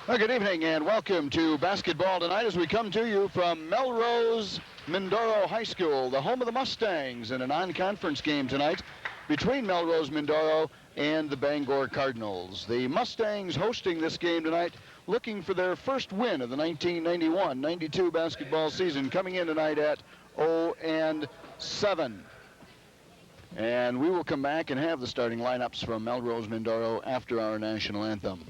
Well, good evening and welcome to basketball tonight as we come to you from Melrose Mindoro High School, the home of the Mustangs, in a non-conference game tonight between Melrose Mindoro and the Bangor Cardinals. The Mustangs hosting this game tonight, looking for their first win of the 1991-92 basketball season, coming in tonight at 0-7. And we will come back and have the starting lineups from Melrose Mindoro after our national anthem.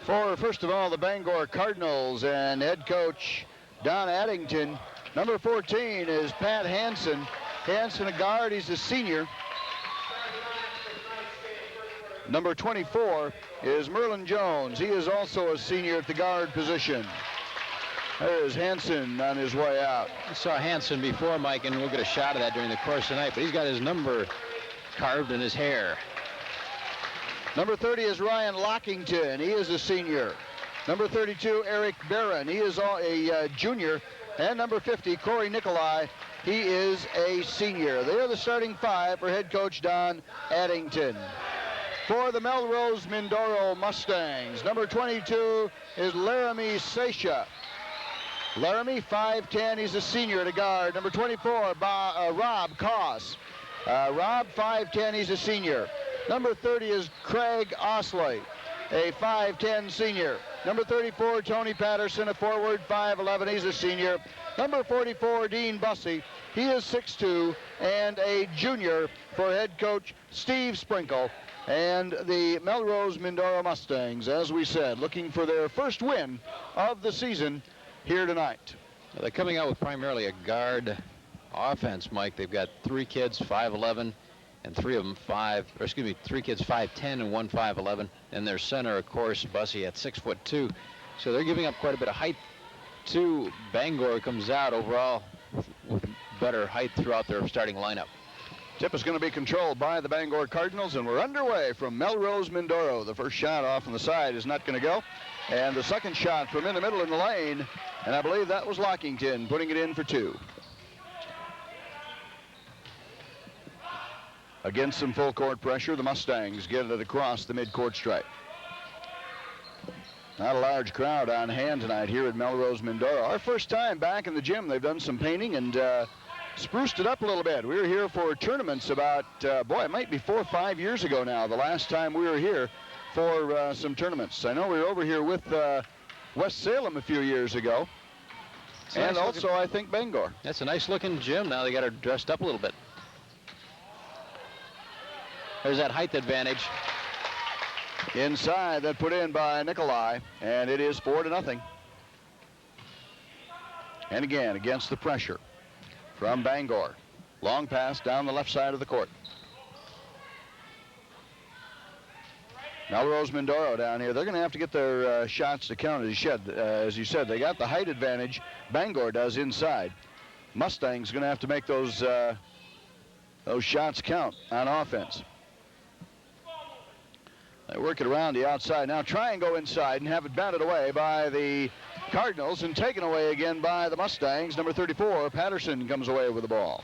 For, first of all, the Bangor Cardinals and head coach Don Addington. Number 14 is Pat Hansen. Hansen, a guard, he's a senior. Number 24 is Merlin Jones. He is also a senior at the guard position. There's Hansen on his way out. I saw Hansen before, Mike, and we'll get a shot of that during the course tonight, but he's got his number carved in his hair. Number 30 is Ryan Lockington. He is a senior. Number 32, Eric Barron. He is a junior. And number 50, Corey Nicolai. He is a senior. They are the starting five for head coach Don Addington. For the Melrose Mindoro Mustangs, number 22 is Laramie Sasha. Laramie, 5'10", he's a senior at a guard. Number 24, Rob Koss. Rob, 5'10", he's a senior. Number 30 is Craig Osley, a 5'10" senior. Number 34, Tony Patterson, a forward, 5'11", he's a senior. Number 44, Dean Bussey, he is 6'2", and a junior for head coach Steve Sprinkle. And the Melrose Mindoro Mustangs, as we said, looking for their first win of the season here tonight. Well, they're coming out with primarily a guard offense, Mike. They've got three kids, 5'11", and three kids 5'10" and one 5'11", and their center, of course, Bussey at 6'2". So they're giving up quite a bit of height to Bangor. Comes out overall with better height throughout their starting lineup. Tip is going to be controlled by the Bangor Cardinals, and we're underway from Melrose Mindoro. The first shot off on the side is not going to go, and the second shot from in the middle in the lane, and I believe that was Lockington putting it in for two. Against some full court pressure, the Mustangs get it across the midcourt stripe. Not a large crowd on hand tonight here at Melrose Mindoro. Our first time back in the gym. They've done some painting and spruced it up a little bit. We were here for tournaments about, it might be 4 or 5 years ago now, the last time we were here for some tournaments. I know we were over here with West Salem a few years ago. And nice also, I think, Bangor. That's a nice looking gym. Now they got her dressed up a little bit. There's that height advantage. Inside, that put in by Nicolai, and it is 4-0. And again, against the pressure from Bangor. Long pass down the left side of the court. Melrose Mindoro down here. They're going to have to get their shots to count, as you said. They got the height advantage. Bangor does inside. Mustangs going to have to make those shots count on offense. They work it around the outside. Now try and go inside and have it batted away by the Cardinals and taken away again by the Mustangs. Number 34, Patterson, comes away with the ball.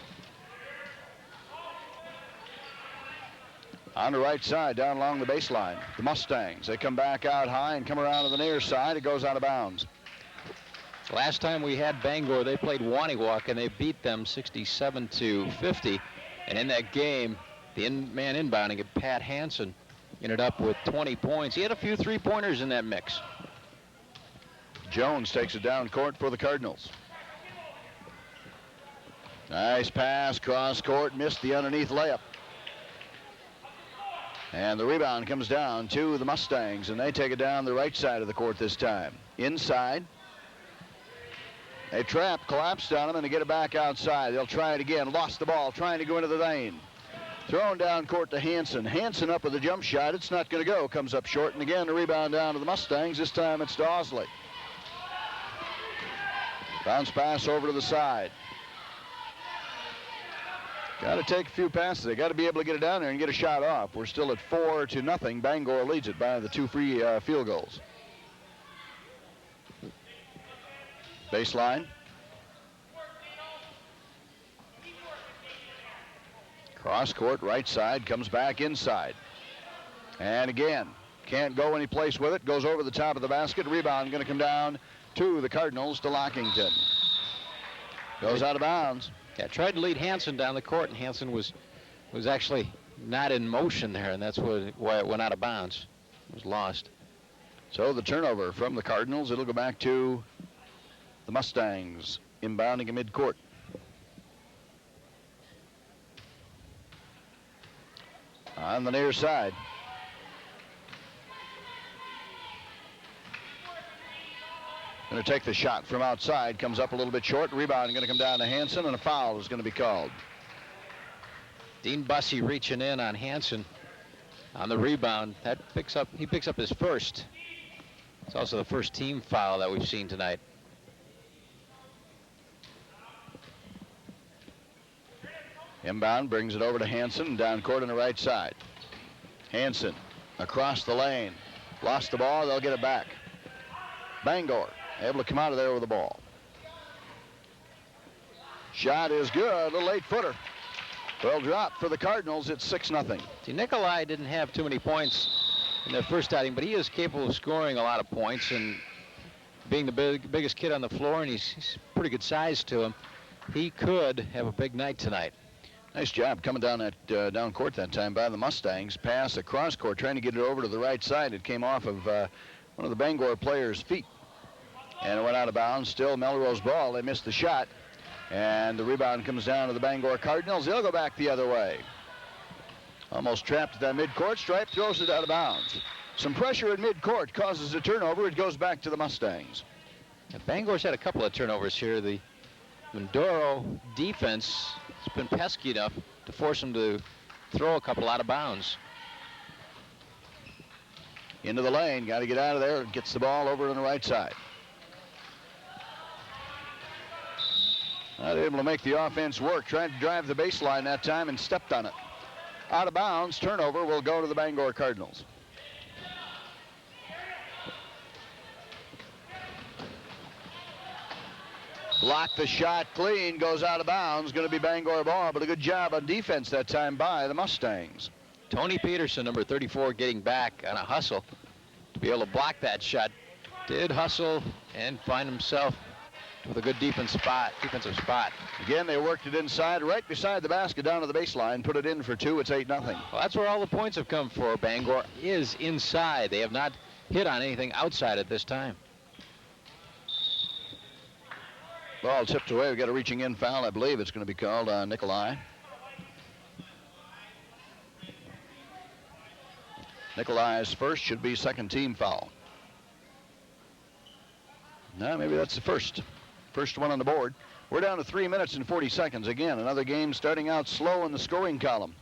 On the right side, down along the baseline, the Mustangs. They come back out high and come around to the near side. It goes out of bounds. Last time we had Bangor, they played Waniwak, and they beat them 67-50. And in that game, the man inbounding at Pat Hansen ended up with 20 points. He had a few three-pointers in that mix. Jones takes it down court for the Cardinals. Nice pass, cross court, missed the underneath layup. And the rebound comes down to the Mustangs, and they take it down the right side of the court this time. Inside. A trap collapsed on them, and to get it back outside. They'll try it again. Lost the ball, trying to go into the lane. Thrown down court to Hansen. Hansen up with a jump shot. It's not going to go. Comes up short, and again the rebound down to the Mustangs. This time it's Dawsley. Bounce pass over to the side. Got to take a few passes. They got to be able to get it down there and get a shot off. We're still at 4-0. Bangor leads it by the 2 free field goals. Baseline. Cross court, right side, comes back inside. And again, can't go any place with it. Goes over the top of the basket. Rebound going to come down to the Cardinals, to Lockington. Goes out of bounds. Yeah, tried to lead Hansen down the court, and Hansen was actually not in motion there, and that's why it went out of bounds. It was lost. So the turnover from the Cardinals. It'll go back to the Mustangs, inbounding in midcourt. On the near side. Going to take the shot from outside. Comes up a little bit short. Rebound going to come down to Hansen, and a foul is going to be called. Dean Bussey reaching in on Hansen on the rebound. He picks up his first. It's also the first team foul that we've seen tonight. Inbound brings it over to Hansen, down court on the right side. Hansen across the lane. Lost the ball. They'll get it back. Bangor able to come out of there with the ball. Shot is good. A little 8-footer. Well dropped for the Cardinals. It's 6-0. See, Nikolai didn't have too many points in their first outing, but he is capable of scoring a lot of points, and being the biggest kid on the floor, and he's pretty good size to him, he could have a big night tonight. Nice job coming down that down court that time by the Mustangs. Pass across court, trying to get it over to the right side. It came off of one of the Bangor players' feet, and it went out of bounds. Still Melrose ball. They missed the shot, and the rebound comes down to the Bangor Cardinals. They'll go back the other way. Almost trapped at that midcourt stripe, throws it out of bounds. Some pressure at midcourt causes a turnover. It goes back to the Mustangs. Yeah, Bangor's had a couple of turnovers here. The Mindoro defense has been pesky enough to force them to throw a couple out of bounds. Into the lane, got to get out of there. Gets the ball over on the right side. Not able to make the offense work. Tried to drive the baseline that time and stepped on it. Out of bounds, turnover will go to the Bangor Cardinals. Blocked the shot clean, goes out of bounds. Going to be Bangor ball, but a good job on defense that time by the Mustangs. Tony Peterson, number 34, getting back on a hustle to be able to block that shot. Did hustle and find himself with a good defensive spot. Again, they worked it inside, right beside the basket, down to the baseline. Put it in for two. It's 8-0. Well, that's where all the points have come for. Bangor is inside. They have not hit on anything outside at this time. Ball tipped away. We've got a reaching in foul. I believe it's going to be called on Nikolai. Nikolai's first, should be second team foul. No, maybe that's the first one on the board. We're down to 3 minutes and 40 seconds. Again, another game starting out slow in the scoring column.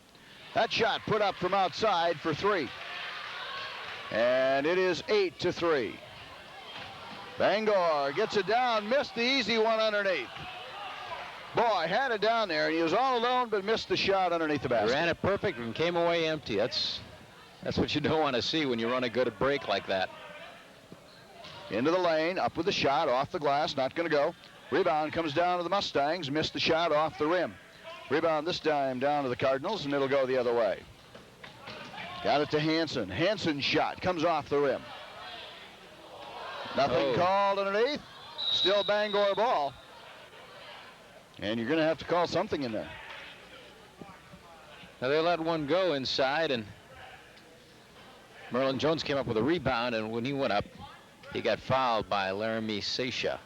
That shot put up from outside for three. And it is 8-3. Bangor gets it down, missed the easy one underneath. Boy, had it down there, and he was all alone, but missed the shot underneath the basket. Ran it perfect and came away empty. That's what you don't want to see when you run a good break like that. Into the lane, up with the shot, off the glass, not going to go. Rebound comes down to the Mustangs, missed the shot off the rim. Rebound this time down to the Cardinals, and it'll go the other way. Got it to Hansen. Hansen's shot comes off the rim. Nothing called underneath. Still Bangor ball. And you're going to have to call something in there. Now they let one go inside, and Merlin Jones came up with a rebound, and when he went up, he got fouled by Laramie Seisha.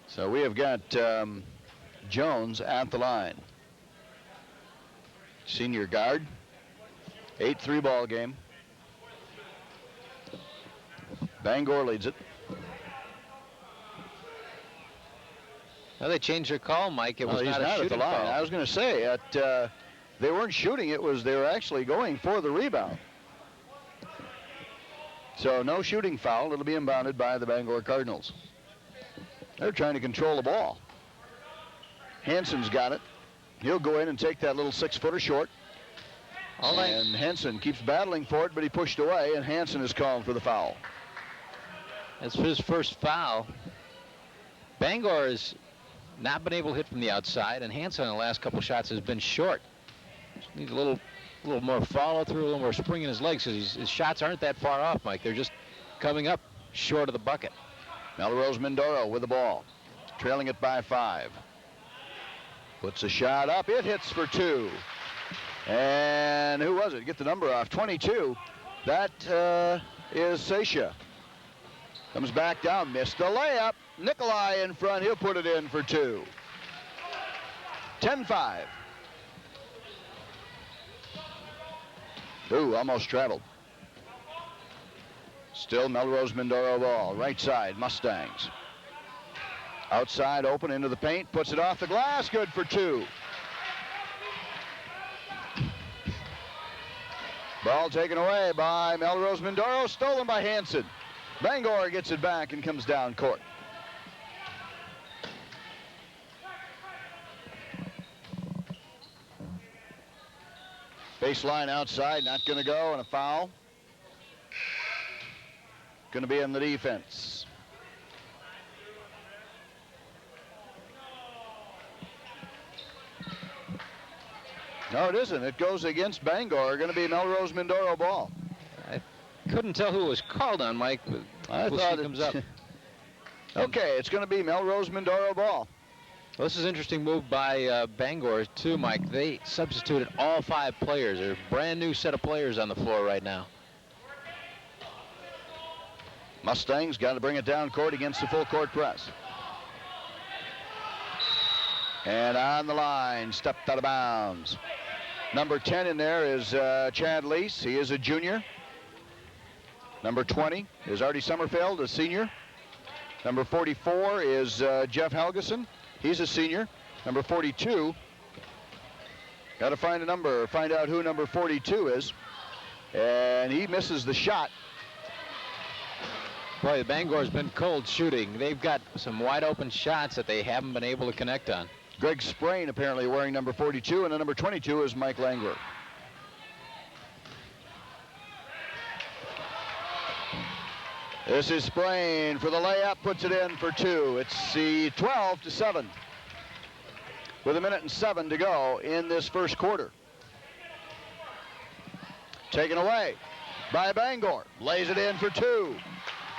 So we have got Jones at the line. Senior guard. 8-3 ball game. Bangor leads it. Now they changed their call, Mike. It was he's not a at the shooting line. foul. I was going to say they weren't shooting. They were actually going for the rebound. So no shooting foul. It'll be inbounded by the Bangor Cardinals. They're trying to control the ball. Hansen's got it. He'll go in and take that little 6-footer short. All right. And Hansen keeps battling for it, but he pushed away, and Hansen is called for the foul. That's his first foul. Bangor has not been able to hit from the outside, and Hansen in the last couple shots has been short. Just needs a little more follow through, a little more spring in his legs, because his shots aren't that far off, Mike. They're just coming up short of the bucket. Melrose Mindoro with the ball, trailing it by 5. Puts a shot up. It hits for 2. And who was it? Get the number off. 22. That is Seisha. Comes back down. Missed the layup. Nikolai in front. He'll put it in for 2. 10-5. Ooh, almost traveled. Still Melrose Mindoro ball. Right side, Mustangs. Outside, open into the paint. Puts it off the glass. Good for 2. Ball taken away by Melrose Mindoro. Stolen by Hansen. Bangor gets it back and comes down court. Baseline outside, not going to go, and a foul. Going to be in the defense. No, it isn't. It goes against Bangor. Going to be Melrose Mindoro ball. I couldn't tell who was called on, Mike, but we'll see who comes up. Okay, it's going to be Melrose Mindoro ball. Well, this is an interesting move by Bangor, too, Mike. They substituted all 5 players. There's a brand new set of players on the floor right now. Mustangs got to bring it down court against the full court press. And on the line, stepped out of bounds. Number 10 in there is Chad Lease. He is a junior. Number 20 is Artie Summerfeld, a senior. Number 44 is Jeff Helgeson. He's a senior. Number 42. Got to find a number, find out who number 42 is. And he misses the shot. Boy, Bangor's been cold shooting. They've got some wide open shots that they haven't been able to connect on. Greg Sprain apparently wearing number 42, and the number 22 is Mike Langler. This is Sprain for the layup, puts it in for 2. It's the 12-7 with 1:07 to go in this first quarter. Taken away by Bangor. Lays it in for 2.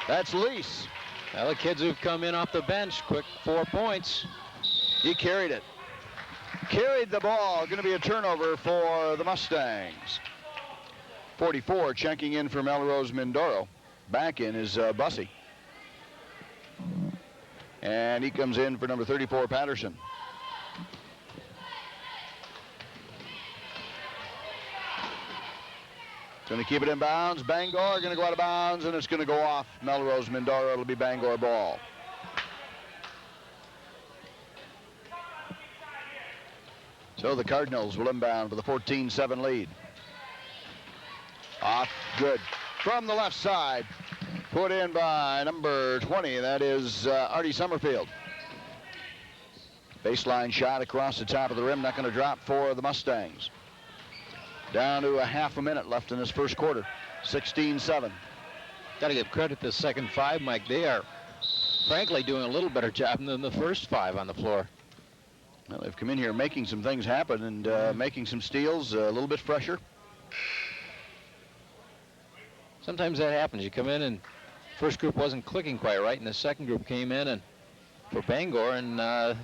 That's Lease. Well, the kids who've come in off the bench, quick 4 points. He carried it. Carried the ball. Going to be a turnover for the Mustangs. 44 checking in for Melrose Mindoro. Back in is Bussey. And he comes in for number 34, Patterson. Going to keep it in bounds. Bangor going to go out of bounds, and it's going to go off Melrose Mindoro. It'll be Bangor ball. So the Cardinals will inbound with a 14-7 lead. Off, good. From the left side, put in by number 20. That is Artie Summerfield. Baseline shot across the top of the rim. Not going to drop for the Mustangs. Down to a half a minute left in this first quarter. 16-7. Got to give credit to the second 5, Mike. They are, frankly, doing a little better job than the first 5 on the floor. Well, they've come in here making some things happen and making some steals, a little bit fresher. Sometimes that happens. You come in and first group wasn't clicking quite right, and the second group came in and for Bangor, and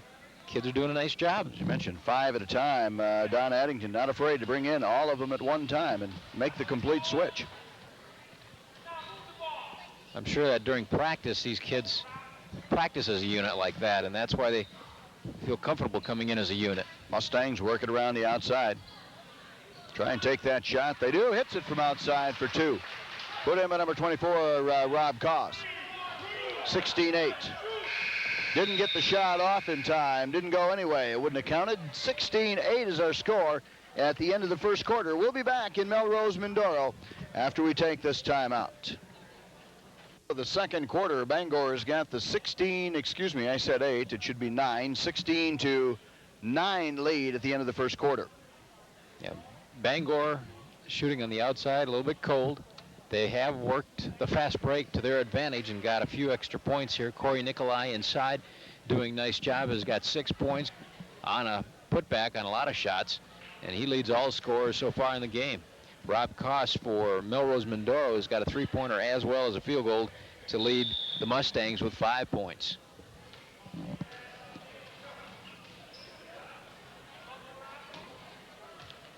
kids are doing a nice job. As you mentioned, 5 at a time. Don Addington not afraid to bring in all of them at one time and make the complete switch. I'm sure that during practice, these kids practice as a unit like that, and that's why they feel comfortable coming in as a unit. Mustangs working around the outside. Try and take that shot. They do. Hits it from outside for 2. Put him at number 24, Rob Koss. 16-8. Didn't get the shot off in time. Didn't go anyway. It wouldn't have counted. 16-8 is our score at the end of the first quarter. We'll be back in Melrose Mindoro after we take this timeout. For the second quarter, Bangor has got the 16, excuse me, I said 8. It should be 9. 16-9 lead at the end of the first quarter. Yeah, Bangor shooting on the outside, a little bit cold. They have worked the fast break to their advantage and got a few extra points here. Corey Nicolai inside doing a nice job. Has got 6 points on a putback on a lot of shots, and he leads all scorers so far in the game. Rob Koss for Melrose Mindoro has got a 3-pointer as well as a field goal to lead the Mustangs with 5 points.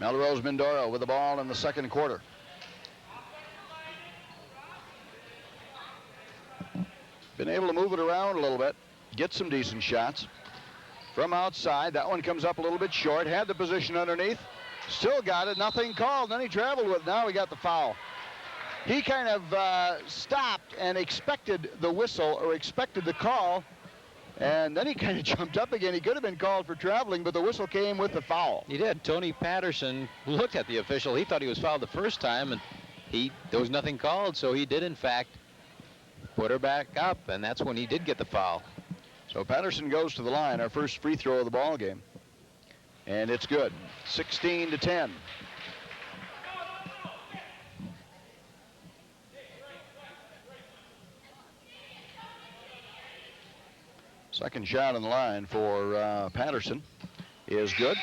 Melrose Mindoro with the ball in the second quarter. Been able to move it around a little bit, get some decent shots. From outside, that one comes up a little bit short, had the position underneath, still got it, nothing called, then he traveled with it. Now he got the foul. He kind of stopped and expected the whistle or expected the call, and then he kind of jumped up again. He could have been called for traveling, but the whistle came with the foul. He did. Tony Patterson looked at the official. He thought he was fouled the first time, and there was nothing called, so he did, in fact, put her back up, and that's when he did get the foul. So Patterson goes to the line, our first free throw of the ball game. And it's good. 16-10. Second shot on the line for Patterson is good.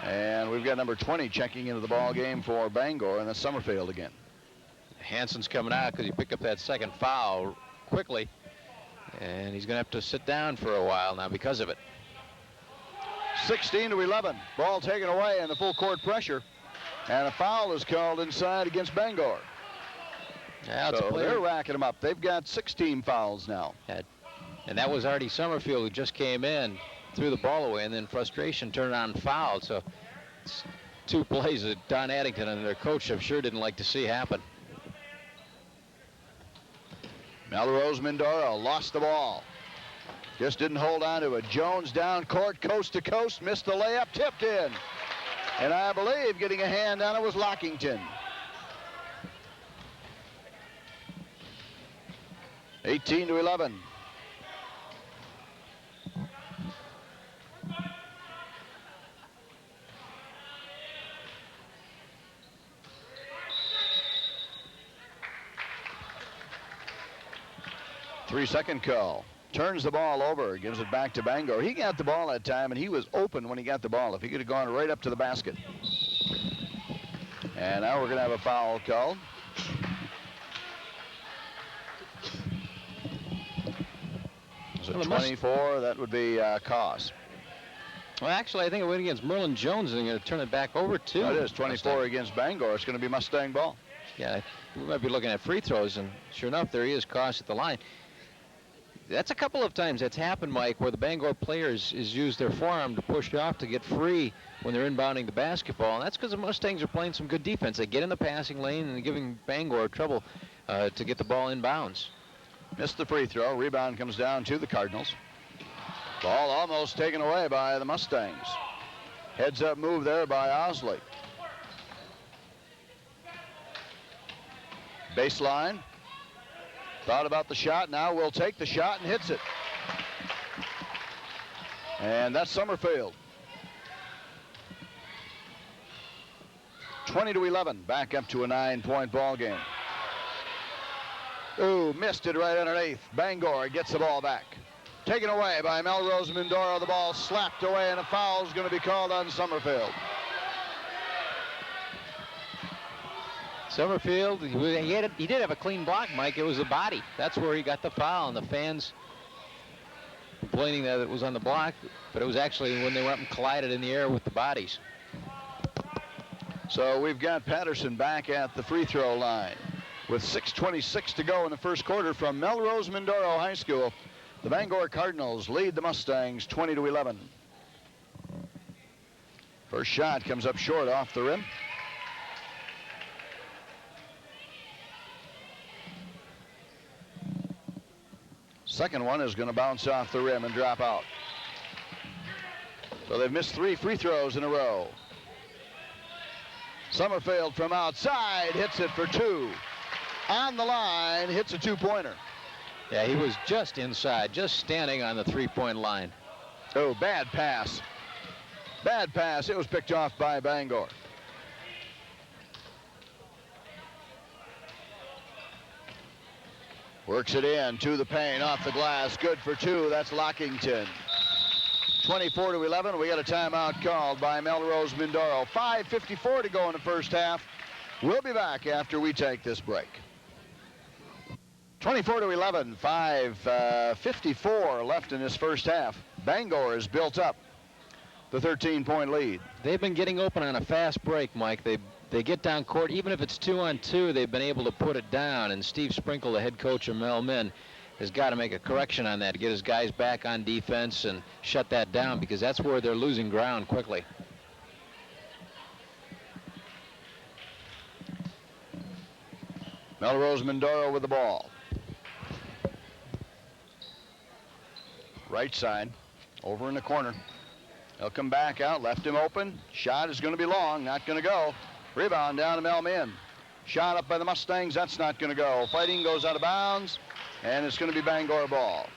And we've got number 20 checking into the ball game for Bangor, and that's Summerfield again. Hansen's coming out because he picked up that second foul quickly, and he's going to have to sit down for a while now because of it. 16-11. Ball taken away and the full court pressure, and a foul is called inside against Bangor. Yeah, so they're racking them up. They've got 16 fouls now. And that was Artie Summerfield, who just came in, threw the ball away, and then frustration turned on and fouled. So it's 2 plays that Don Addington and their coach I'm sure didn't like to see happen. Melrose Mindoro lost the ball. Just didn't hold on to it. Jones down court, coast to coast, missed the layup, tipped in. And I believe getting a hand on it was Lockington. 18-11. Three-second call. Turns the ball over, gives it back to Bangor. He got the ball that time, and he was open when he got the ball. If he could have gone right up to the basket. And now we're going to have a foul called. So 24, that would be Koss. Well, actually, I think it went against Merlin Jones, and they're going to turn it back over to. No, it is 24 Mustang. Against Bangor. It's going to be Mustang ball. Yeah, we might be looking at free throws, and sure enough, there he is, Koss at the line. That's a couple of times that's happened, Mike, where the Bangor players is used their forearm to push off to get free when they're inbounding the basketball, and that's because the Mustangs are playing some good defense. They get in the passing lane and giving Bangor trouble to get the ball inbounds. Missed the free throw. Rebound comes down to the Cardinals. Ball almost taken away by the Mustangs. Heads up move there by Osley. Baseline. Thought about the shot. Now will take the shot and hits it. And that's Summerfield. 20-11. Back up to a 9-point ball game. Ooh, missed it right underneath. Bangor gets the ball back. Taken away by Melrose Mindoro. The ball slapped away, and a foul is going to be called on Summerfield. Summerfield, he did have a clean block, Mike. It was the body. That's where he got the foul, and the fans complaining that it was on the block, but it was actually when they went and collided in the air with the bodies. So we've got Patterson back at the free throw line with 6:26 to go in the first quarter from Melrose Mindoro High School. The Bangor Cardinals lead the Mustangs 20-11. First shot comes up short off the rim. Second one is going to bounce off the rim and drop out. So they've missed 3 free throws in a row. Summerfield from outside hits it for 2. On the line, hits a 2-pointer. Yeah, he was just inside, just standing on the 3-point line. Oh, bad pass. Bad pass. It was picked off by Bangor. Works it in to the paint, off the glass, good for 2. That's Lockington. 24-11. We got a timeout called by Melrose Mindoro. 5:54 to go in the first half. We'll be back after we take this break. 24-11. 5:54 left in this first half. Bangor is built up the 13-point lead. They've been getting open on a fast break, Mike. They get down court, even if it's 2-on-2, they've been able to put it down. And Steve Sprinkle, the head coach of Mel Min, has got to make a correction on that, to get his guys back on defense and shut that down, because that's where they're losing ground quickly. Melrose Mindoro with the ball. Right side, over in the corner. They'll come back out, left him open. Shot is going to be long, not going to go. Rebound down to Mel Min. Shot up by the Mustangs, that's not going to go. Fighting goes out of bounds, and it's going to be Bangor ball.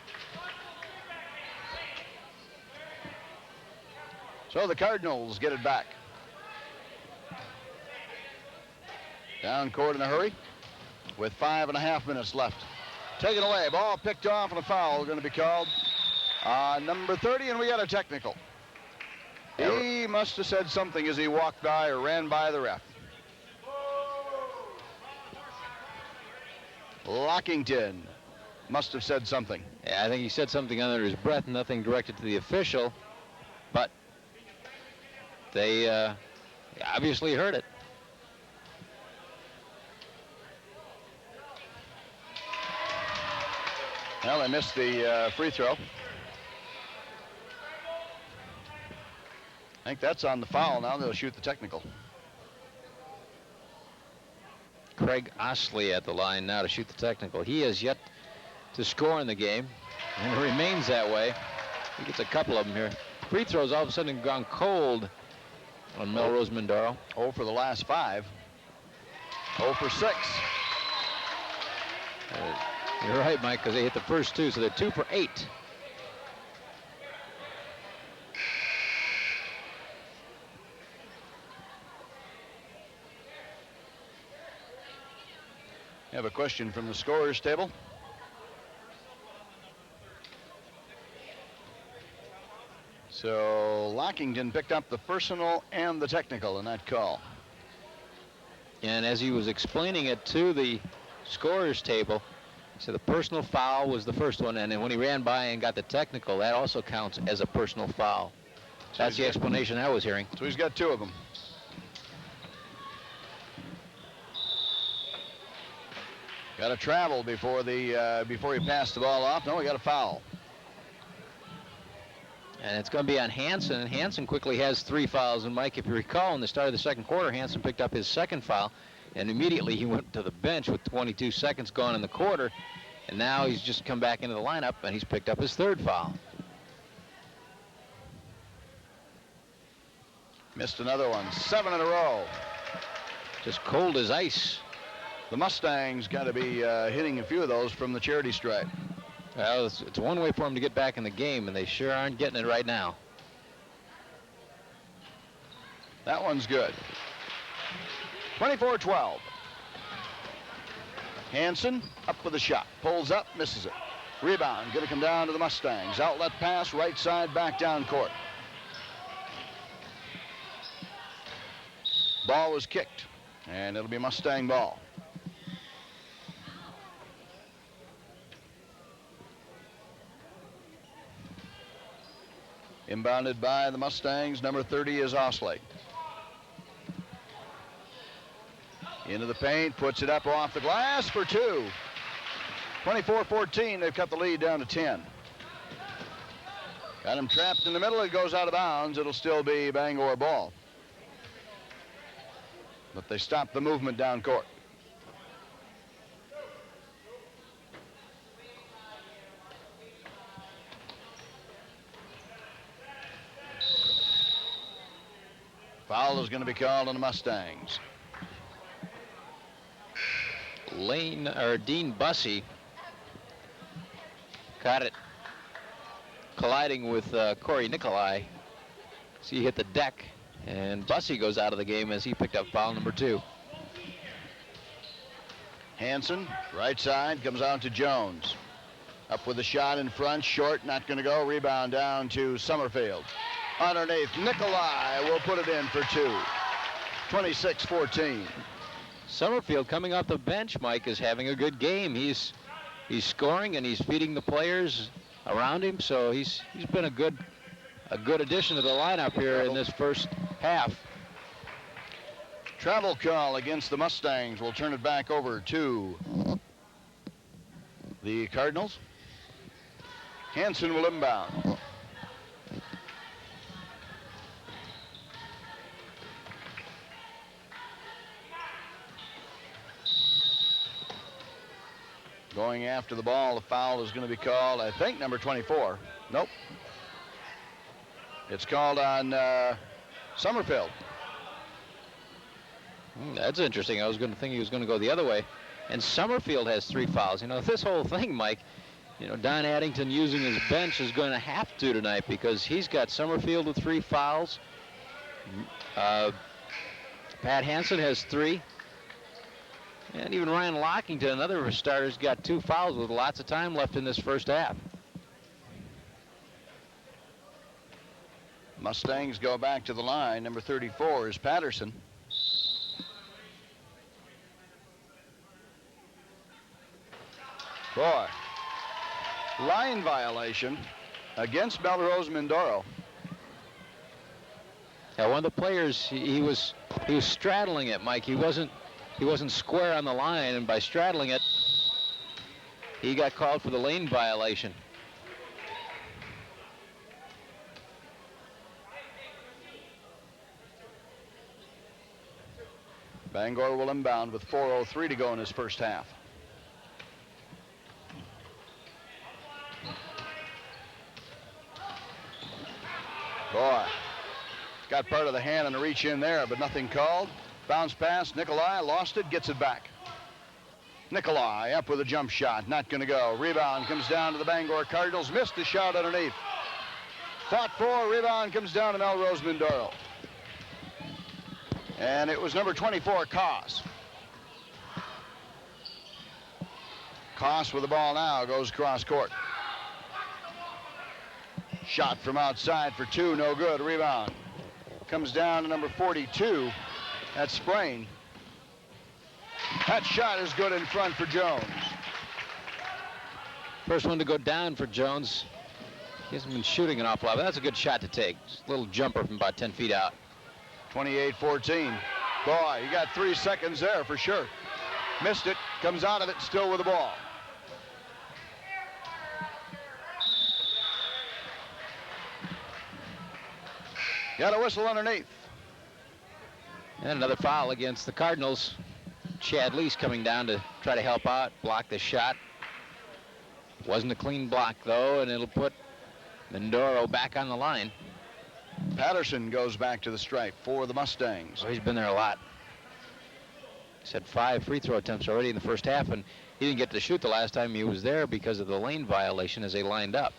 So the Cardinals get it back. Down court in a hurry with 5.5 minutes left. Taken away, ball picked off, and a foul going to be called. Number 30, and we got a technical. He must have said something as he walked by or ran by the ref. Lockington must have said something. Yeah, I think he said something under his breath, nothing directed to the official, but they obviously heard it. Well, they missed the free throw. I think that's on the foul. Now they'll shoot the technical. Craig Osley at the line now to shoot the technical. He has yet to score in the game, and it remains that way. He gets a couple of them here. Free throws all of a sudden gone cold on Melrose Mindoro. 0 for the last 5. 0 for 6. You're right, Mike, because they hit the first 2, so they're 2 for 8. I have a question from the scorer's table. So Lockington picked up the personal and the technical in that call. And as he was explaining it to the scorer's table, he said the personal foul was the first one, and then when he ran by and got the technical, that also counts as a personal foul. So that's the explanation I was hearing. So he's got 2 of them. Got to travel before he passed the ball off. No, we got a foul. And it's going to be on Hansen, and Hansen quickly has 3 fouls. And Mike, if you recall, in the start of the second quarter, Hansen picked up his second foul, and immediately he went to the bench with 22 seconds gone in the quarter, and now he's just come back into the lineup, and he's picked up his 3rd foul. Missed another one. 7 in a row. Just cold as ice. The Mustangs got to be hitting a few of those from the charity stripe. Well, it's one way for them to get back in the game, and they sure aren't getting it right now. That one's good. 24-12. Hansen up with a shot. Pulls up, misses it. Rebound, going to come down to the Mustangs. Outlet pass, right side, back down court. Ball was kicked. And it'll be Mustang ball. Inbounded by the Mustangs. Number 30 is Osley. Into the paint, puts it up off the glass for two. 24-14, they've cut the lead down to 10. Got him trapped in the middle, it goes out of bounds. It'll still be Bangor ball. But they stopped the movement down court. Foul is going to be called on the Mustangs. Dean Bussey caught it colliding with Corey Nicolai. So he hit the deck, and Bussey goes out of the game as he picked up foul number 2. Hansen, right side, comes out to Jones. Up with a shot in front, short, not going to go. Rebound down to Summerfield. Underneath, Nicolai will put it in for 2. 26-14. Summerfield, coming off the bench, Mike, is having a good game. He's scoring and he's feeding the players around him, so he's been a good addition to the lineup here in this first half. Travel call against the Mustangs. We'll turn it back over to the Cardinals. Hansen will inbound. Going after the ball, the foul is going to be called, I think, number 24. Nope. It's called on Summerfield. That's interesting. I was going to think he was going to go the other way. And Summerfield has 3 fouls. You know, this whole thing, Mike, you know, Don Addington using his bench is going to have to tonight because he's got Summerfield with 3 fouls. Pat Hansen has 3. And even Ryan Lockington, another of his starters, got 2 fouls with lots of time left in this first half. Mustangs go back to the line. Number 34 is Patterson. Boy, line violation against Melrose Mindoro. Now, one of the players, he was straddling it, Mike. He wasn't square on the line, and by straddling it, he got called for the lane violation. Bangor will inbound with 4:03 to go in his first half. Boy, got part of the hand on the reach in there, but nothing called. Bounce pass, Nicolai lost it, gets it back. Nicolai up with a jump shot, not going to go. Rebound comes down to the Bangor Cardinals, missed the shot underneath. Fought for, rebound comes down to Melrose Mindoro. And it was number 24, Koss. Koss with the ball now, goes cross court. Shot from outside for 2, no good, rebound. Comes down to number 42. That's Sprain. That shot is good in front for Jones. First one to go down for Jones. He hasn't been shooting an awful lot, but that's a good shot to take. Just a little jumper from about 10 feet out. 28-14. Boy, you got 3 seconds there for sure. Missed it, comes out of it, still with the ball. Got a whistle underneath. And another foul against the Cardinals. Chad Lease coming down to try to help out, block the shot. Wasn't a clean block, though, and it'll put Mindoro back on the line. Patterson goes back to the stripe for the Mustangs. So he's been there a lot. He's had 5 free throw attempts already in the first half, and he didn't get to shoot the last time he was there because of the lane violation as they lined up.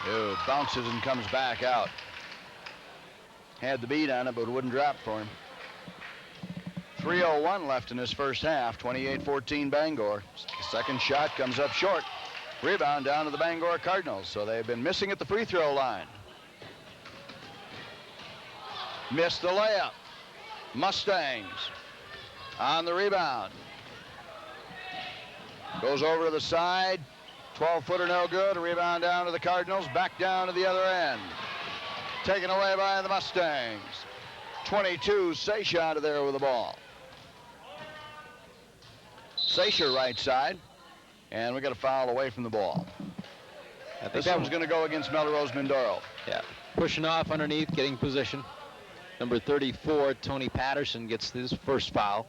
Ew, bounces and comes back out. Had the beat on it, but wouldn't drop for him. 3:01 left in his first half. 28-14 Bangor. Second shot comes up short. Rebound down to the Bangor Cardinals. So they've been missing at the free throw line. Missed the layup. Mustangs on the rebound. Goes over to the side. 12-footer no good. A rebound down to the Cardinals. Back down to the other end. Taken away by the Mustangs. 22, Seisha out of there with the ball. Seisha right side. And we got a foul away from the ball. This one's going to go against Melrose Mindoro. Yeah, pushing off underneath, getting position. Number 34, Tony Patterson, gets his first foul.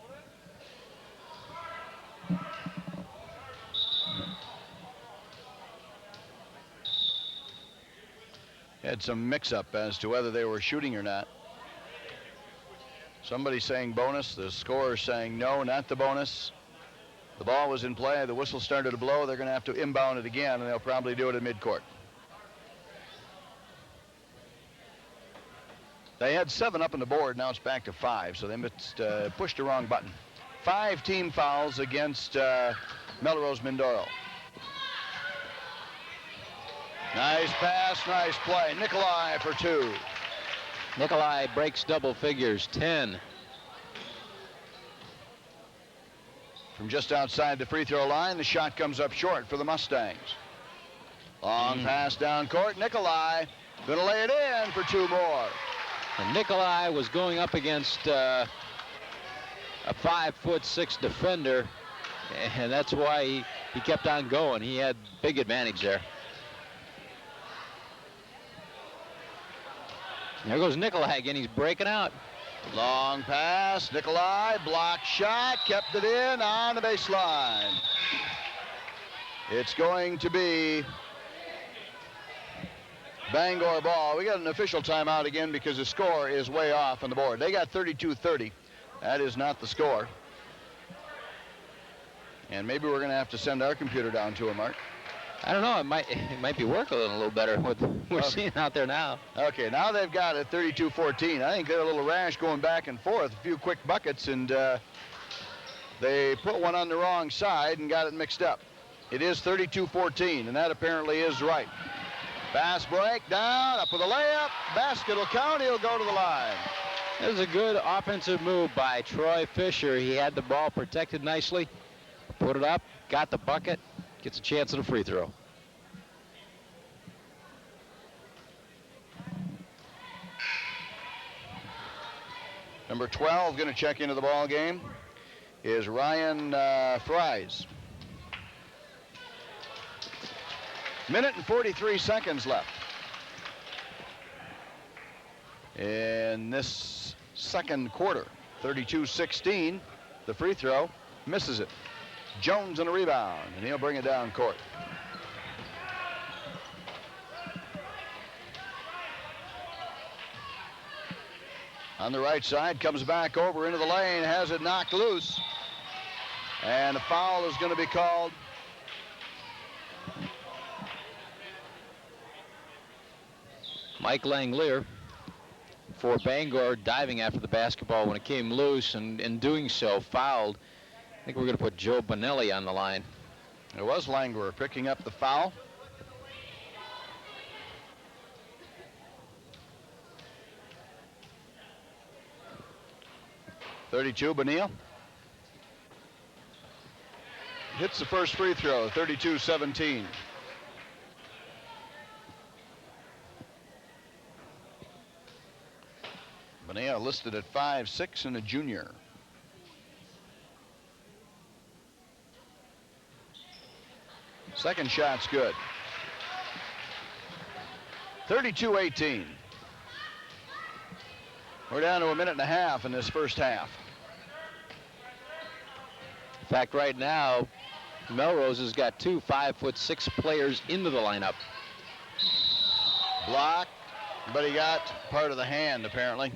Had some mix-up as to whether they were shooting or not. Somebody saying bonus. The scorer saying no, not the bonus. The ball was in play. The whistle started to blow. They're going to have to inbound it again, and they'll probably do it at midcourt. They had 7 up on the board. Now it's back to 5, so they missed, pushed the wrong button. 5 team fouls against Melrose Mindoro. Nice pass, nice play. Nikolai for 2. Nikolai breaks double figures, 10. From just outside the free throw line, the shot comes up short for the Mustangs. Long pass down court. Nikolai going to lay it in for 2 more. And Nikolai was going up against a 5'6" defender, and that's why he kept on going. He had big advantage there. There goes Nikolai again. He's breaking out. Long pass. Nikolai, block shot, kept it in on the baseline. It's going to be Bangor ball. We got an official timeout again because the score is way off on the board. They got 32-30. That is not the score. And maybe we're going to have to send our computer down to him, Mark. I don't know. It might be working a little better what we're seeing out there now. Okay, now they've got it 32-14. I think they're a little rash going back and forth. A few quick buckets, and they put one on the wrong side and got it mixed up. It is 32-14, and that apparently is right. Fast break, down, up with a layup. Basket will count. He'll go to the line. It was a good offensive move by Troy Fisher. He had the ball protected nicely, put it up, got the bucket, gets a chance at a free throw. Number 12 going to check into the ball game is Ryan Fries. Minute and 43 seconds left in this second quarter. 32-16. The free throw misses it. Jones in a rebound, and he'll bring it down court. On the right side, comes back over into the lane, has it knocked loose. And a foul is going to be called. Mike Langlear for Bangor, diving after the basketball when it came loose, and in doing so fouled. I think we're going to put Joe Bonelli on the line. It was Langlear picking up the foul. .32, Bonilla. Hits the first free throw, 32-17. Bonilla listed at 5'6" and a junior. Second shot's good. 32-18. We're down to a minute and a half in this first half. In fact, right now, Melrose has got 2 5'6" players into the lineup. Block, but he got part of the hand, apparently.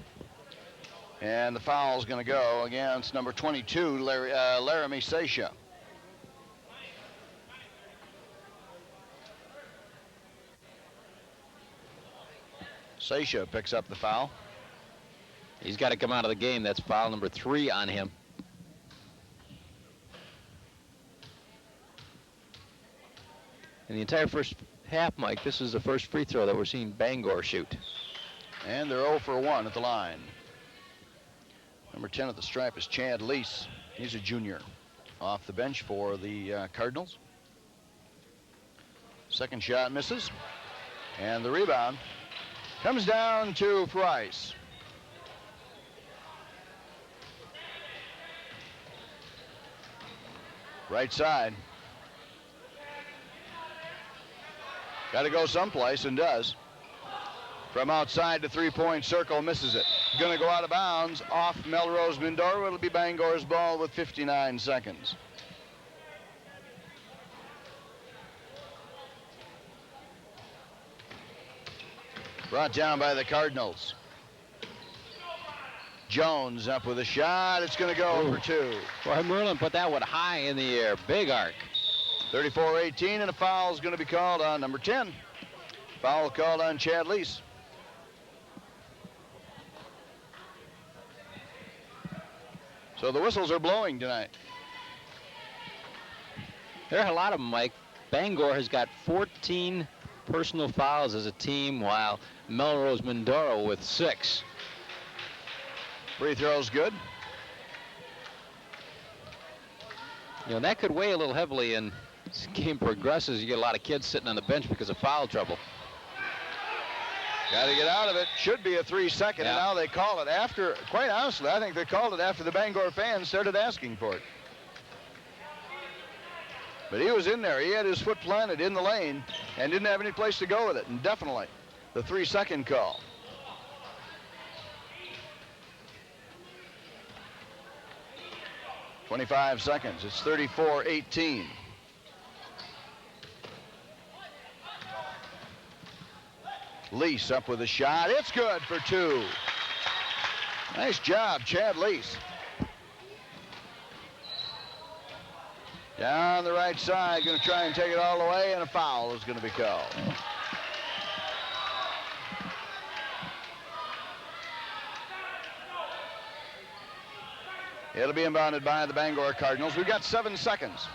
And the foul's going to go against number 22, Laramie Seisha. Seisha picks up the foul. He's got to come out of the game. That's foul number 3 on him. In the entire first half, Mike, this is the first free throw that we're seeing Bangor shoot. And they're 0 for 1 at the line. Number 10 at the stripe is Chad Lease. He's a junior off the bench for the Cardinals. Second shot misses. And the rebound comes down to Price. Right side. Got to go someplace, and does. From outside the three-point circle, misses it. Going to go out of bounds off Melrose Mindoro. It'll be Bangor's ball with 59 seconds. Brought down by the Cardinals. Jones up with a shot. It's going to go for two. Boy, Merlin put that one high in the air. Big arc. 34-18, and a foul is going to be called on number 10. Foul called on Chad Lease. So the whistles are blowing tonight. There are a lot of them, Mike. Bangor has got 14 personal fouls as a team, while Melrose Mindoro with 6. Free throw's good. You know, that could weigh a little heavily, and as the game progresses, you get a lot of kids sitting on the bench because of foul trouble. Got to get out of it. Should be a 3-second, Yeah. and now they call it after. Quite honestly, I think they called it after the Bangor fans started asking for it. But he was in there. He had his foot planted in the lane and didn't have any place to go with it. And definitely the 3-second call. "25 seconds. It's 34-18. Lease up with a shot. It's good for two. Nice job, Chad Lease. Down the right side, going to try and take it all the way, and a foul is going to be called. It'll be inbounded by the Bangor Cardinals. We've got 7 seconds.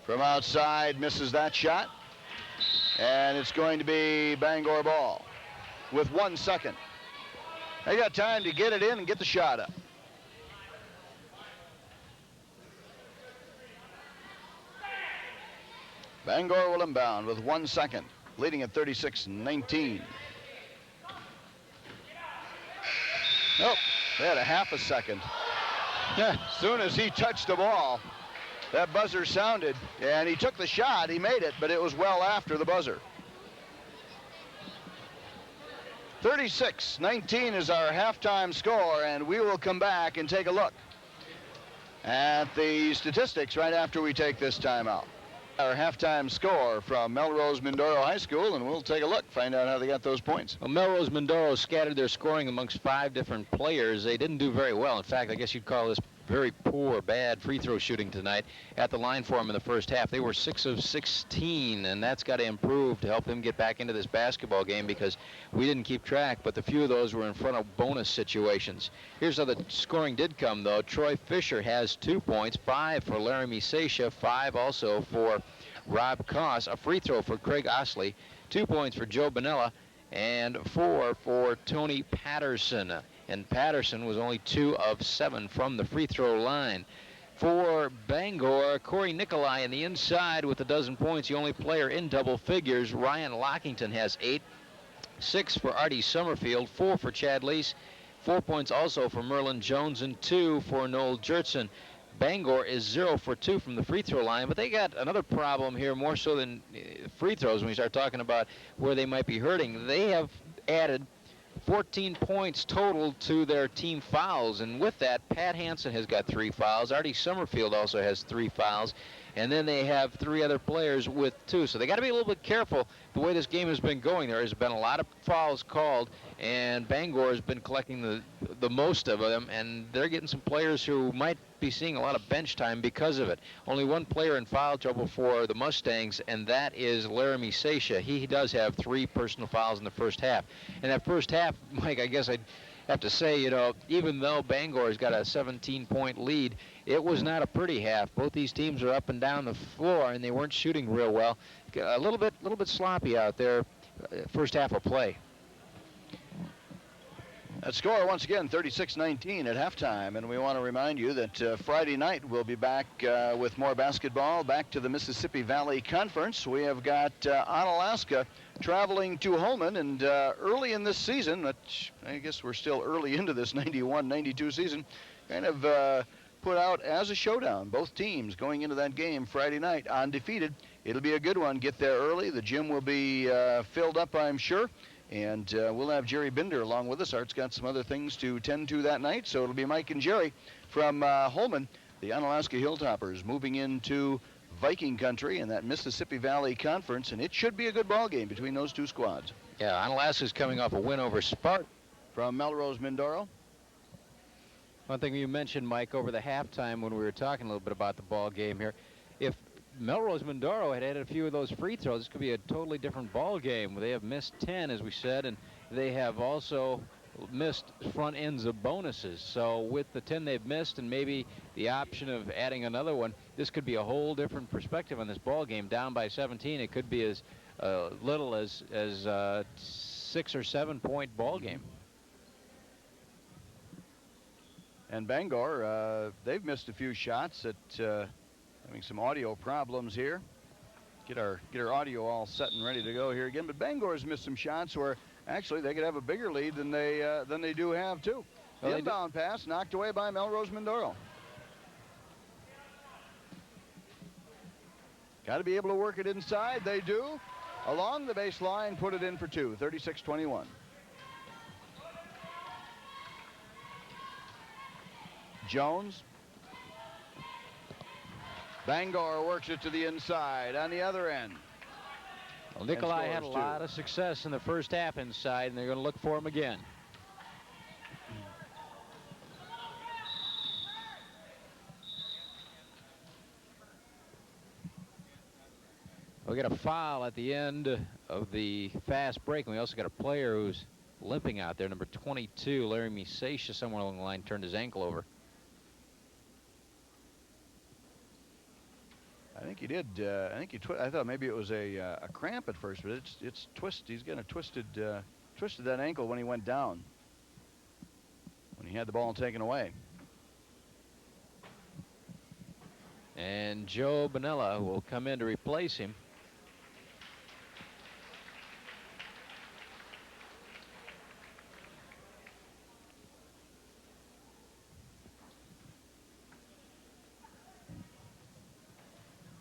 From outside, misses that shot. And it's going to be Bangor ball with 1 second. They got time to get it in and get the shot up. Bangor will inbound with 1 second, leading at 36-19. Nope, they had a half a second. As soon as he touched the ball, that buzzer sounded, and he took the shot. He made it, but it was well after the buzzer. 36-19 is our halftime score, and we will come back and take a look at the statistics right after we take this timeout. Our halftime score from Melrose Mindoro High School, and we'll take a look, find out how they got those points. Well, Melrose Mindoro scattered their scoring amongst 5 different players. They didn't do very well. In fact, I guess you'd call this very poor, bad free throw shooting tonight at the line for them in the first half. They were 6 of 16, and that's got to improve to help them get back into this basketball game, because we didn't keep track, but the few of those were in front of bonus situations. Here's how the scoring did come, though. Troy Fisher has 2 points, 5 for Laramie Sasha, 5 also for Rob Koss, a free throw for Craig Osley, 2 points for Joe Bonella, and 4 for Tony Patterson. And Patterson was only 2 of 7 from the free throw line. For Bangor, Corey Nicolai in the inside with 12 points, the only player in double figures. Ryan Lockington has 8, 6 for Artie Summerfield, 4 for Chad Lease, 4 points also for Merlin Jones, and 2 for Noel Jertson. Bangor is 0 for 2 from the free throw line, but they got another problem here, more so than free throws when we start talking about where they might be hurting. They have added 14 points total to their team fouls, and with that, Pat Hansen has got 3 fouls. Artie Summerfield also has 3 fouls, and then they have 3 other players with 2. So they got to be a little bit careful the way this game has been going. There has been a lot of fouls called, and Bangor has been collecting the most of them, and they're getting some players who might be seeing a lot of bench time because of it. Only one player in foul trouble for the Mustangs, and that is Laramie Sasha. He does have 3 personal fouls in the first half. In that first half, Mike, I guess I'd have to say, you know, even though Bangor has got a 17-point lead, it was not a pretty half. Both these teams are up and down the floor, and they weren't shooting real well. A little bit sloppy out there, first half of play. That score, once again, 36-19 at halftime. And we want to remind you that Friday night we'll be back with more basketball, back to the Mississippi Valley Conference. We have got Onalaska traveling to Holman, and early in this season, which I guess we're still early into this 91-92 season, kind of put out as a showdown. Both teams going into that game Friday night undefeated. It'll be a good one. Get there early. The gym will be filled up, I'm sure. And we'll have Jerry Binder along with us. Art's got some other things to tend to that night, so it'll be Mike and Jerry from Holman, the Onalaska Hilltoppers, moving into Viking country in that Mississippi Valley Conference, and it should be a good ball game between those two squads. Yeah, Onalaska's coming off a win over Spartan. From Melrose Mindoro. One thing you mentioned, Mike, over the halftime when we were talking a little bit about the ball game here, if Melrose Mindoro had added a few of those free throws, this could be a totally different ball game. They have missed 10, as we said, and they have also missed front ends of bonuses. So with the 10 they've missed and maybe the option of adding another one, this could be a whole different perspective on this ball game. Down by 17, it could be as little as 6 or 7 point ball game. And Bangor, they've missed a few shots at having some audio problems here. Get our audio all set and ready to go here again. But Bangor's missed some shots where actually they could have a bigger lead than they do have too. Well, the inbound pass knocked away by Melrose Mindoro. Got to be able to work it inside. They do. Along the baseline, put it in for two. 36-21. Jones. Bangor works it to the inside on the other end. Well, Nikolai had a scores lot two. of success in the first half inside, and they're going to look for him again. We get a foul at the end of the fast break, and we also got a player who's limping out there, number 22, Larry Misasha, somewhere along the line, turned his ankle over. I think he did. I thought maybe it was a cramp at first, but it's twist. He's gonna twisted that ankle when he went down. When he had the ball taken away. And Joe Bonella will come in to replace him.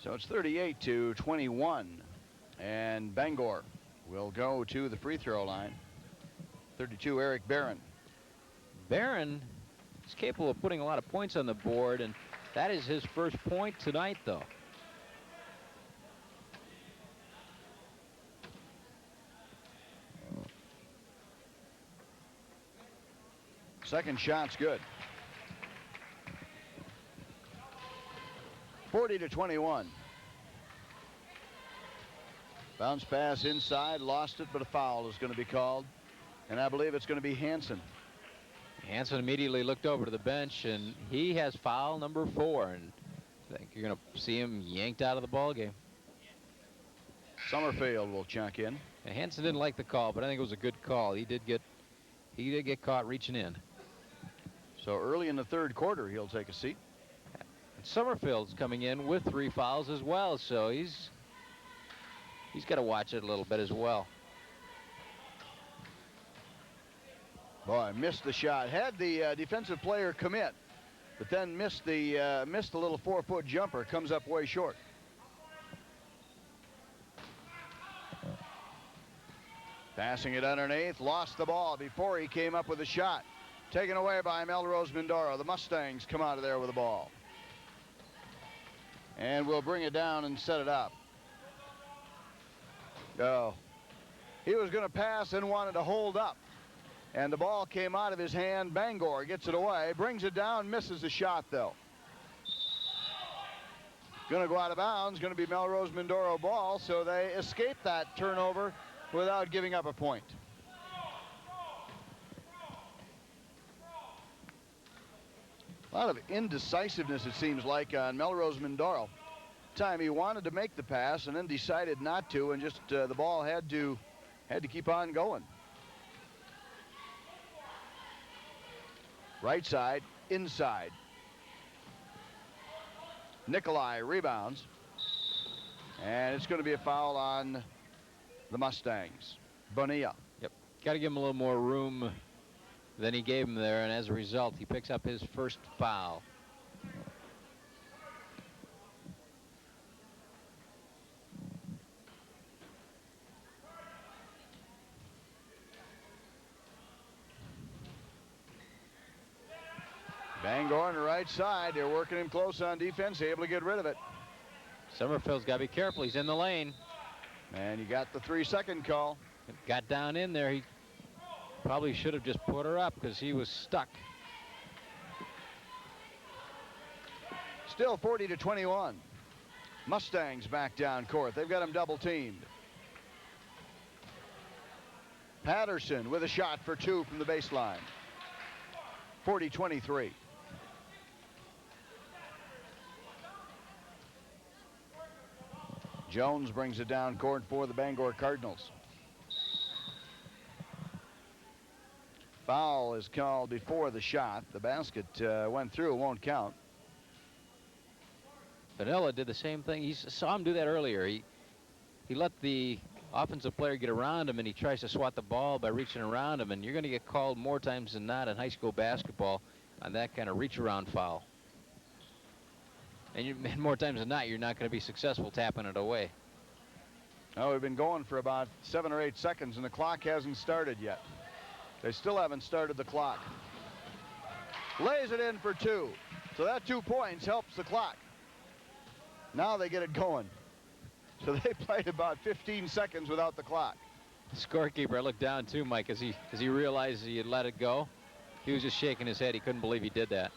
So it's 38-21, and Bangor will go to the free throw line. 32, Eric Barron. Barron is capable of putting a lot of points on the board, and that is his first point tonight, though. Second shot's good. 40-21. Bounce pass inside, lost it, but a foul is going to be called. And I believe it's going to be Hansen. Hansen immediately looked over to the bench, and he has foul number 4. And I think you're going to see him yanked out of the ball game. Summerfield will check in. And Hansen didn't like the call, but I think it was a good call. He did get caught reaching in. So early in the third quarter, he'll take a seat. Summerfield's coming in with 3 fouls as well, so he's got to watch it a little bit as well. Boy, missed the shot. Had the defensive player commit, but then missed the little 4-foot jumper. Comes up way short. Passing it underneath, lost the ball before he came up with a shot. Taken away by Melrose Mindoro. The Mustangs come out of there with the ball. And we'll bring it down and set it up. Oh, he was going to pass and wanted to hold up. And the ball came out of his hand. Bangor gets it away, brings it down, misses the shot, though. Going to go out of bounds, going to be Melrose Mindoro ball, so they escape that turnover without giving up a point. A lot of indecisiveness, it seems like, on Melrose Mindoro. Time he wanted to make the pass and then decided not to, and just the ball had to keep on going. Right side, inside. Nikolai rebounds. And it's going to be a foul on the Mustangs. Bonilla. Yep. Got to give him a little more room than he gave him there, and as a result, he picks up his first foul. Bangor on the right side. They're working him close on defense, able to get rid of it. Summerfield's got to be careful. He's in the lane. And you got the 3-second call. Got down in there. He probably should have just put her up because he was stuck. Still 40-21. Mustangs back down court. They've got him double teamed. Patterson with a shot for 2 from the baseline. 40-23. Jones brings it down court for the Bangor Cardinals. Foul is called before the shot. The basket went through. It won't count. Vanilla did the same thing. He saw him do that earlier. He let the offensive player get around him, and he tries to swat the ball by reaching around him, and you're going to get called more times than not in high school basketball on that kind of reach-around foul. And more times than not, you're not going to be successful tapping it away. Oh, we've been going for about 7 or 8 seconds, and the clock hasn't started yet. They still haven't started the clock. Lays it in for 2. So that 2 points helps the clock. Now they get it going. So they played about 15 seconds without the clock. The scorekeeper looked down too, Mike, as he realized he had let it go. He was just shaking his head. He couldn't believe he did that.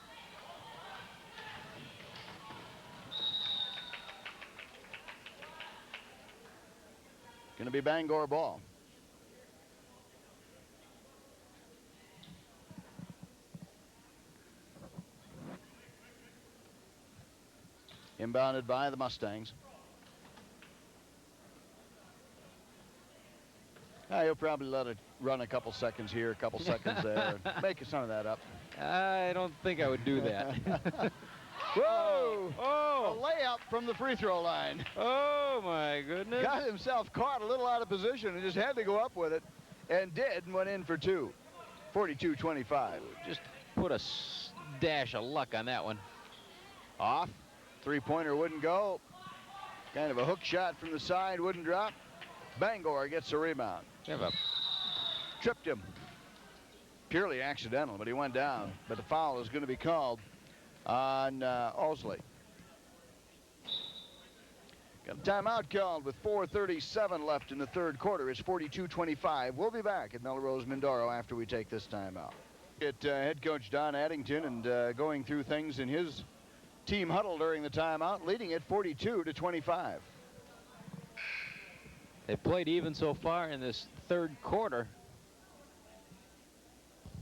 Going to be Bangor ball. Inbounded by the Mustangs. He'll probably let it run a couple seconds here, a couple seconds there, and make some of that up. I don't think I would do that. Whoa! Oh! A layup from the free throw line. Oh, my goodness. Got himself caught a little out of position and just had to go up with it, and did, and went in for 2. 42-25. Just put a dash of luck on that one. Off. 3-pointer wouldn't go. Kind of a hook shot from the side, wouldn't drop. Bangor gets a rebound. Tripped him. Purely accidental, but he went down. But the foul is going to be called on Osley. Got a timeout called with 4:37 left in the third quarter. It's 42-25. We'll be back at Melrose Mindoro after we take this timeout. Head coach Don Addington and going through things in his team huddle during the timeout, leading it 42-25. They've played even so far in this third quarter.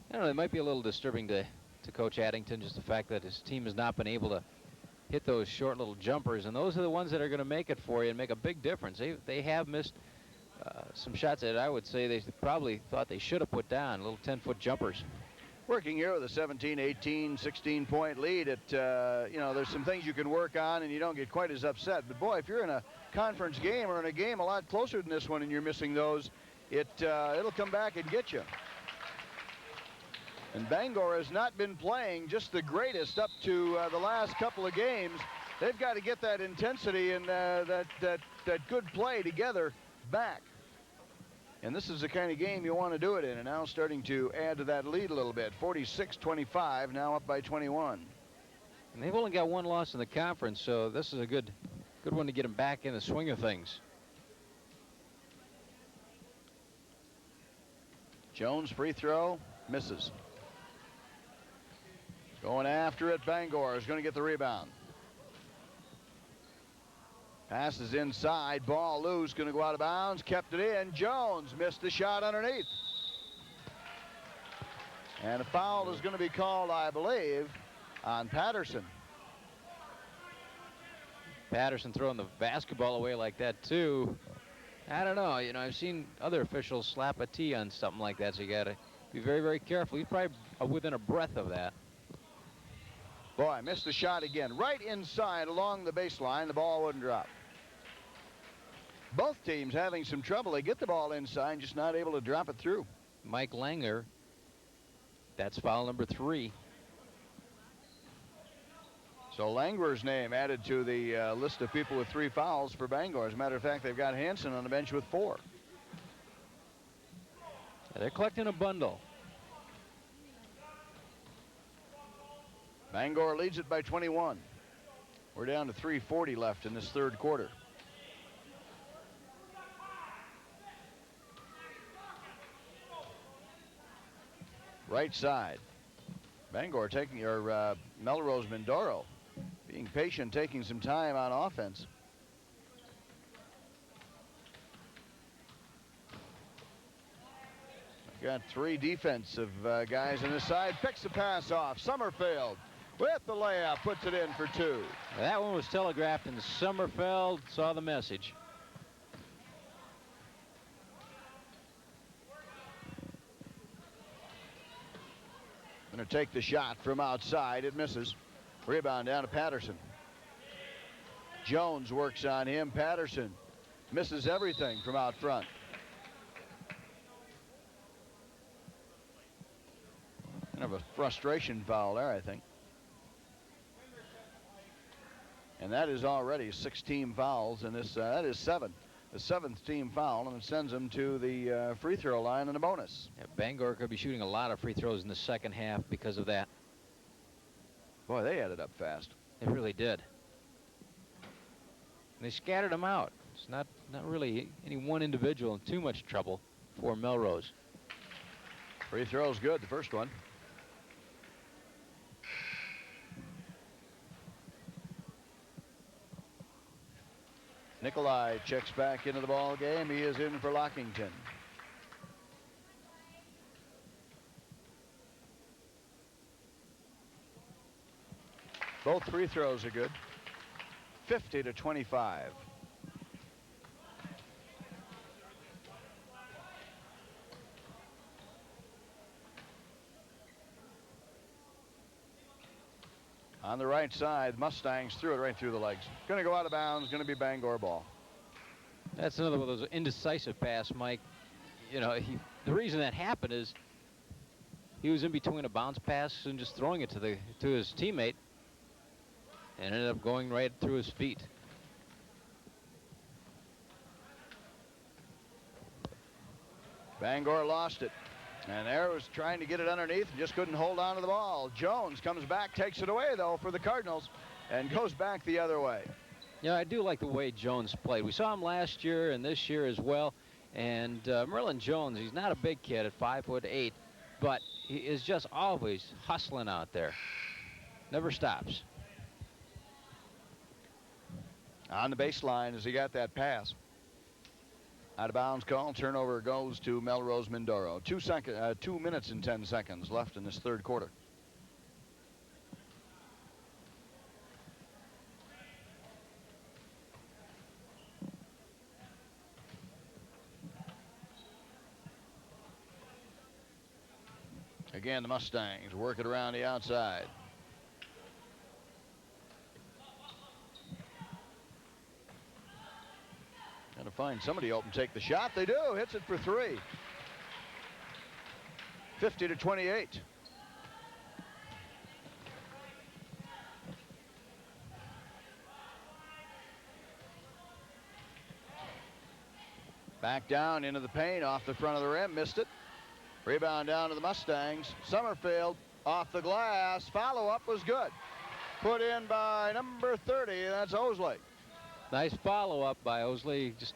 I don't know, it might be a little disturbing to Coach Addington, just the fact that his team has not been able to hit those short little jumpers, and those are the ones that are going to make it for you and make a big difference. They have missed some shots that I would say they probably thought they should have put down, little 10-foot jumpers. Working here with a 17, 18, 16-point lead, there's some things you can work on and you don't get quite as upset. But boy, if you're in a conference game or in a game a lot closer than this one and you're missing those, it'll come back and get you. And Bangor has not been playing just the greatest up to the last couple of games. They've got to get that intensity and that good play together back. And this is the kind of game you want to do it in. And now starting to add to that lead a little bit. 46-25, now up by 21. And they've only got 1 loss in the conference, so this is a good one to get them back in the swing of things. Jones free throw, misses. Going after it, Bangor is going to get the rebound. Passes inside, ball loose, going to go out of bounds, kept it in. Jones missed the shot underneath. And a foul is going to be called, I believe, on Patterson. Patterson throwing the basketball away like that, too. I don't know. I've seen other officials slap a tee on something like that, so you got to Be very, very careful. He's probably within a breath of that. Boy, missed the shot again. Right inside along the baseline. The ball wouldn't drop. Both teams having some trouble. They get the ball inside, just not able to drop it through. Mike Langer, that's foul number 3. So Langwer's name added to the list of people with 3 fouls for Bangor. As a matter of fact, they've got Hansen on the bench with 4. They're collecting a bundle. Bangor leads it by 21. We're down to 3:40 left in this third quarter. Right side. Bangor taking, or Melrose Mindoro being patient, taking some time on offense. Got 3 defensive guys on this side. Picks the pass off. Summerfield with the layup, puts it in for 2. That one was telegraphed, and Summerfeld saw the message. Going to take the shot from outside. It misses. Rebound down to Patterson. Jones works on him. Patterson misses everything from out front. Kind of a frustration foul there, I think. And that is already 6 team fouls, and this that is 7. The 7th team foul, and it sends them to the free throw line and a bonus. Yeah, Bangor could be shooting a lot of free throws in the second half because of that. Boy, they added up fast. They really did. They scattered them out. It's not really any one individual in too much trouble for Melrose. Free throw's good, the first one. Nikolai checks back into the ball game. He is in for Lockington. Both free throws are good. 50-25. On the right side, Mustangs threw it right through the legs. Going to go out of bounds. Going to be Bangor ball. That's another one of those indecisive pass, Mike. You know, the reason that happened is he was in between a bounce pass and just throwing it to his teammate, and ended up going right through his feet. Bangor lost it. And there was trying to get it underneath and just couldn't hold on to the ball. Jones comes back, takes it away, though, for the Cardinals, and goes back the other way. Yeah, I do like the way Jones played. We saw him last year and this year as well. And Merlin Jones, he's not a big kid at 5'8", but he is just always hustling out there. Never stops. On the baseline as he got that pass. Out of bounds call. Turnover goes to Melrose Mindoro. 2 minutes and 10 seconds left in this third quarter. Again, the Mustangs work it around the outside. Got to find somebody open, take the shot. They do. Hits it for 3. 50-28. Back down into the paint, off the front of the rim, missed it. Rebound down to the Mustangs. Summerfield off the glass. Follow-up was good. Put in by number 30, that's Osley. Nice follow-up by Osley, just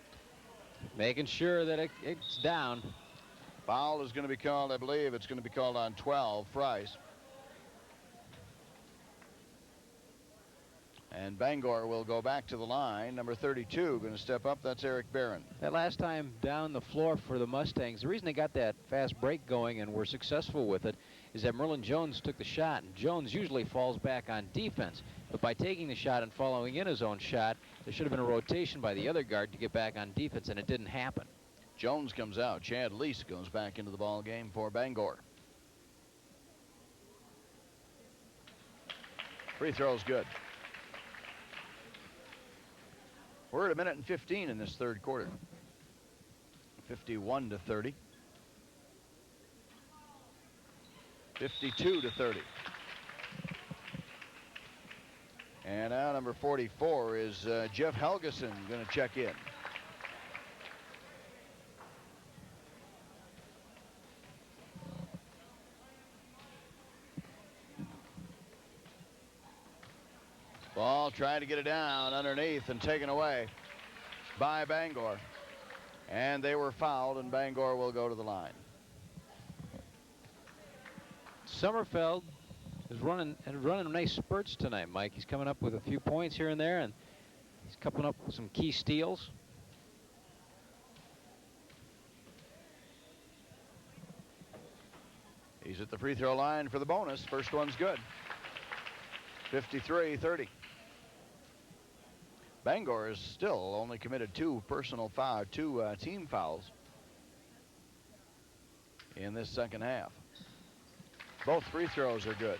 making sure that it's down. Foul is going to be called, I believe it's going to be called on 12, Fries. And Bangor will go back to the line. Number 32 going to step up. That's Eric Barron. That last time down the floor for the Mustangs, the reason they got that fast break going and were successful with it is that Merlin Jones took the shot, and Jones usually falls back on defense. But by taking the shot and following in his own shot, there should have been a rotation by the other guard to get back on defense, and it didn't happen. Jones comes out. Chad Lease goes back into the ball game for Bangor. Free throw's good. We're at 1:15 in this third quarter. 51-30. 52-30. And now number 44 is Jeff Helgeson going to check in. Ball trying to get it down underneath and taken away by Bangor. And they were fouled, and Bangor will go to the line. Sommerfeld is running nice spurts tonight, Mike. He's coming up with a few points here and there, and he's coming up with some key steals. He's at the free throw line for the bonus. First one's good. 53-30. Bangor is still only committed two team fouls in this second half. Both free throws are good.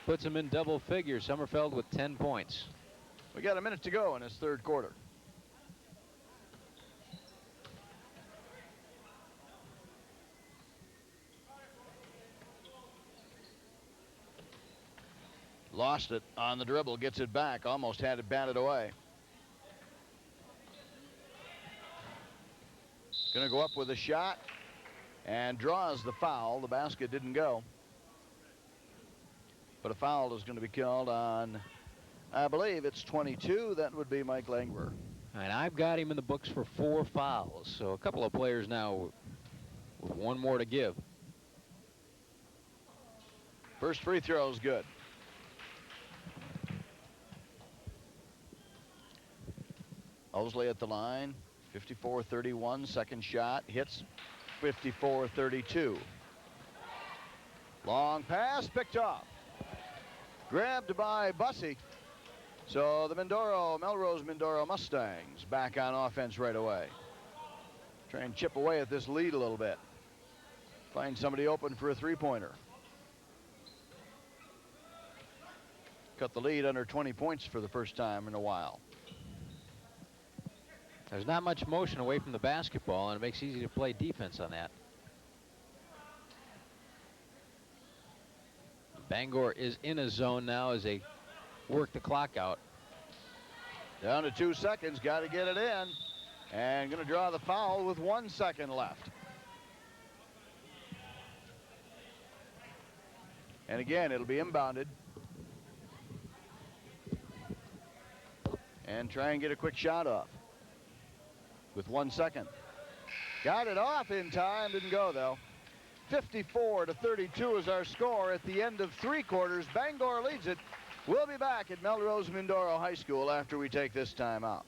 Puts him in double figures. Sommerfeld with 10 points. We got a minute to go in this third quarter. Lost it on the dribble, gets it back, almost had it batted away. Going to go up with a shot and draws the foul. The basket didn't go. But a foul is going to be called on, I believe it's 22. That would be Mike Langwer. And I've got him in the books for 4 fouls. So a couple of players now with one more to give. First free throw is good. Owsley at the line, 54-31. Second shot hits, 54-32. Long pass picked off. Grabbed by Bussey. So the Melrose Mindoro Mustangs back on offense right away. Try and chip away at this lead a little bit. Find somebody open for a three-pointer. Cut the lead under 20 points for the first time in a while. There's not much motion away from the basketball, and it makes it easy to play defense on that. Bangor is in a zone now as they work the clock out. Down to 2 seconds, got to get it in. And going to draw the foul with 1 second left. And again, it'll be inbounded. And try and get a quick shot off. With 1 second. Got it off in time, didn't go though. 54-32 is our score at the end of 3 quarters. Bangor leads it. We'll be back at Melrose Mindoro High School after we take this time out.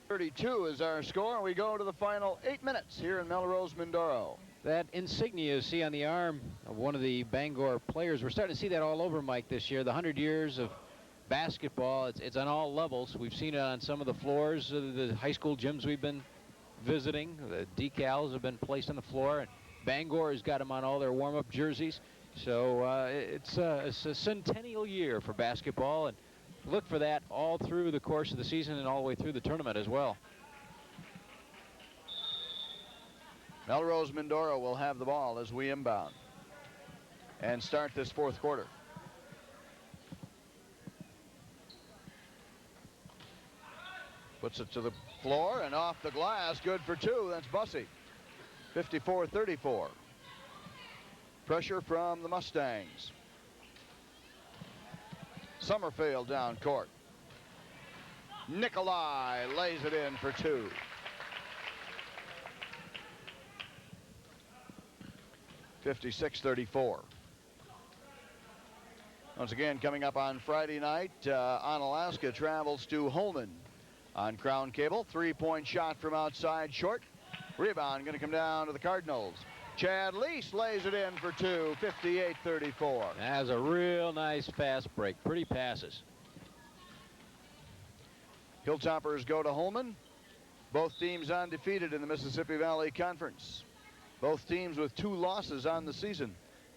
32 is our score, and we go to the final 8 minutes here in Melrose Mindoro. That insignia you see on the arm of one of the Bangor players, we're starting to see that all over, Mike, this year. The 100 years of basketball, it's on all levels. We've seen it on some of the floors of the high school gyms we've been visiting. The decals have been placed on the floor, and Bangor has got them on all their warm-up jerseys. So it's a centennial year for basketball, and look for that all through the course of the season and all the way through the tournament as well. Melrose Mindoro will have the ball as we inbound and start this fourth quarter. Puts it to the floor and off the glass. Good for 2. That's Bussey. 54-34. Pressure from the Mustangs. Summerfield down court. Nikolai lays it in for 2. (56-34). Once again, coming up on Friday night, Onalaska travels to Holman on Crown Cable. 3-point shot from outside, short. Rebound going to come down to the Cardinals. Chad Lease lays it in for 2, 58-34. That was a real nice fast break. Pretty passes. Hilltoppers go to Holman. Both teams undefeated in the Mississippi Valley Conference. Both teams with 2 losses on the season.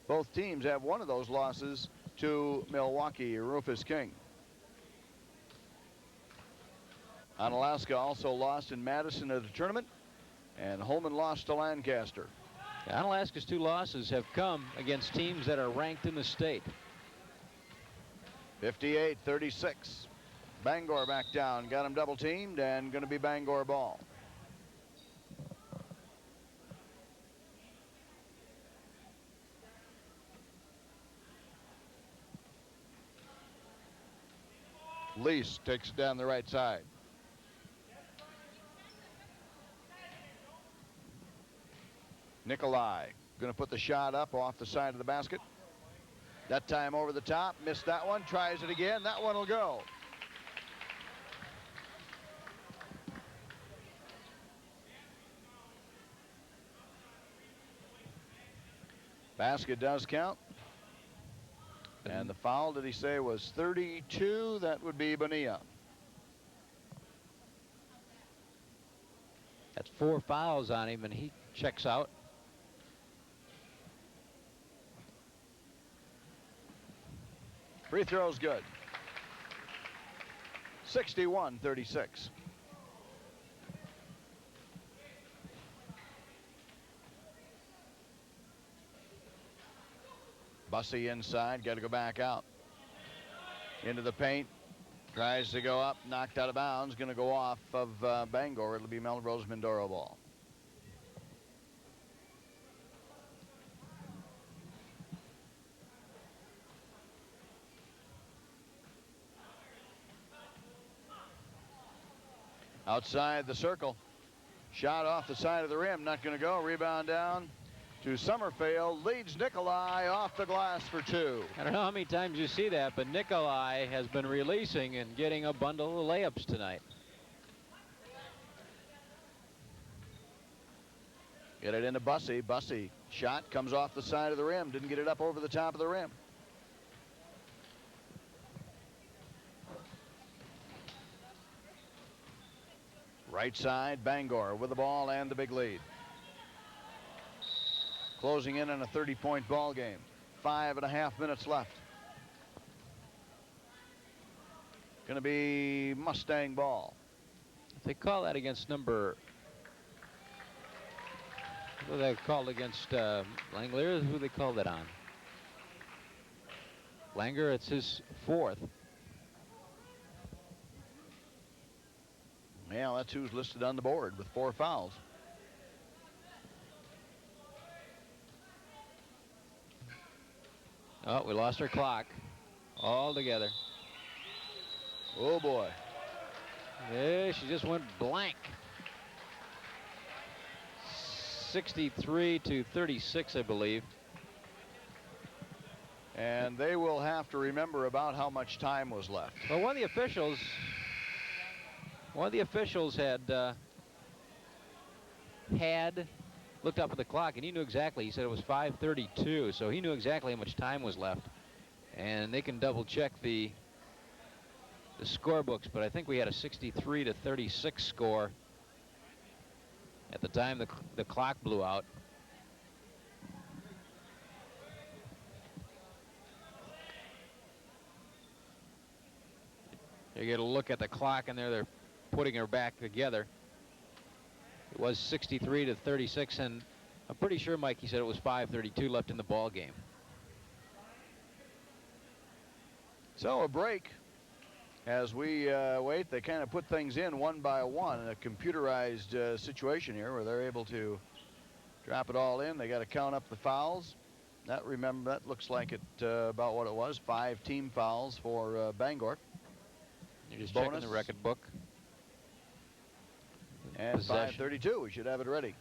Both teams have one of those losses to Milwaukee, Rufus King. Onalaska also lost in Madison at the tournament, and Holman lost to Lancaster. Onalaska's 2 losses have come against teams that are ranked in the state. 58-36. Bangor back down, got him double teamed, and going to be Bangor ball. Lease takes it down the right side. Nikolai going to put the shot up off the side of the basket. That time over the top, missed that one, tries it again, that one will go. Basket does count. And the foul, did he say, was 32? That would be Bonilla. That's 4 fouls on him, and he checks out. Free throw's good. 61-36. Bussey inside, got to go back out. Into the paint, tries to go up, knocked out of bounds, going to go off of Bangor. It'll be Melrose Mindoro ball. Outside the circle, shot off the side of the rim, not going to go. Rebound down to Summerfield, leads Nikolai off the glass for 2. I don't know how many times you see that, but Nikolai has been releasing and getting a bundle of layups tonight. Get it into Bussey. Bussey, shot comes off the side of the rim, didn't get it up over the top of the rim. Right side, Bangor with the ball and the big lead. Closing in on a 30-point ball game. 5.5 minutes left. Going to be Mustang ball. If they call that against number, what they called against Langler, who they called that on? Langer, it's his 4th. Yeah, that's who's listed on the board with 4 fouls. Oh, we lost our clock altogether. Oh, boy. Yeah, she just went blank. 63-36, I believe. And they will have to remember about how much time was left. Well, one of the officials had looked up at the clock, and he knew exactly. He said it was 5:32, so he knew exactly how much time was left. And they can double check the scorebooks, but I think we had a 63-36 score at the time the clock blew out. You get a look at the clock, and they're putting her back together. It was 63-36, and I'm pretty sure Mikey said it was 5:32 left in the ball game. So a break as we wait. They kind of put things in one by one in a computerized situation here where they're able to drop it all in. They got to count up the fouls. That looks like it about what it was. 5 team fouls for Bangor. You're just checking the record book. And 5:32, we should have it ready.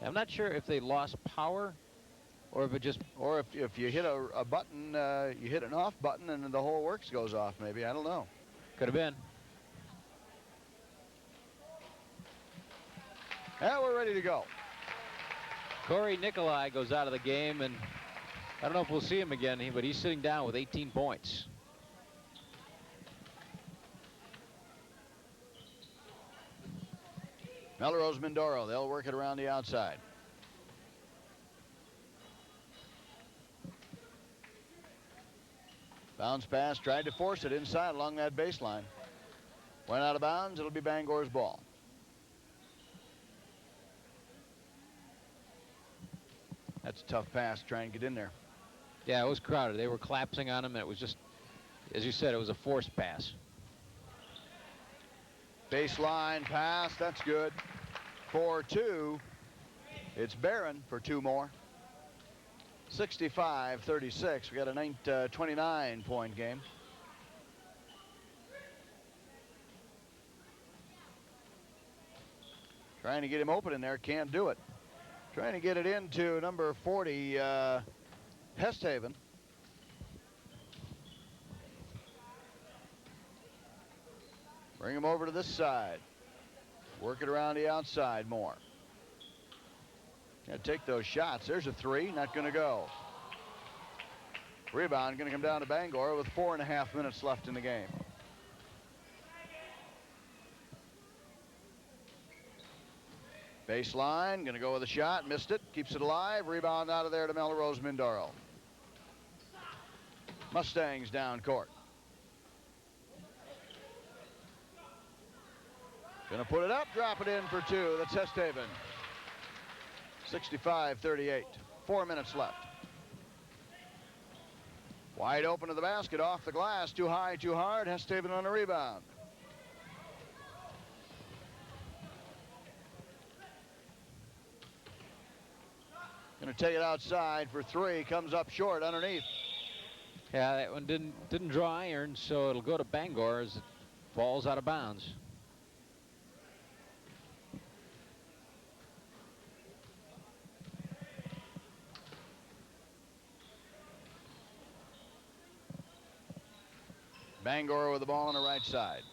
I'm not sure if they lost power or if it just... Or if you hit a button, you hit an off button and the whole works goes off maybe. I don't know. Could have been. And we're ready to go. Corey Nikolai goes out of the game, and I don't know if we'll see him again, but he's sitting down with 18 points. Melrose Mindoro, they'll work it around the outside. Bounce pass, tried to force it inside along that baseline. Went out of bounds. It'll be Bangor's ball. That's a tough pass, trying to get in there. Yeah, it was crowded. They were collapsing on him, and it was just, as you said, it was a forced pass. Baseline pass, that's good. 4-2. It's Barron for 2 more. 65-36. We got a 29-point game. Trying to get him open in there, can't do it. Trying to get it into number 40, Hesthaven. Bring him over to this side. Work it around the outside more. Got to take those shots. There's a 3, not going to go. Rebound going to come down to Bangor with 4.5 minutes left in the game. Baseline, going to go with a shot, missed it, keeps it alive. Rebound out of there to Melrose Mindoro. Mustangs down court. Going to put it up, drop it in for 2. That's Hesthaven. 65-38. 4 minutes left. Wide open to the basket, off the glass, too high, too hard. Hesthaven on a rebound. Going to take it outside for 3. Comes up short underneath. Yeah, that one didn't draw iron, so it'll go to Bangor as it falls out of bounds. Bangor with the ball on the right side.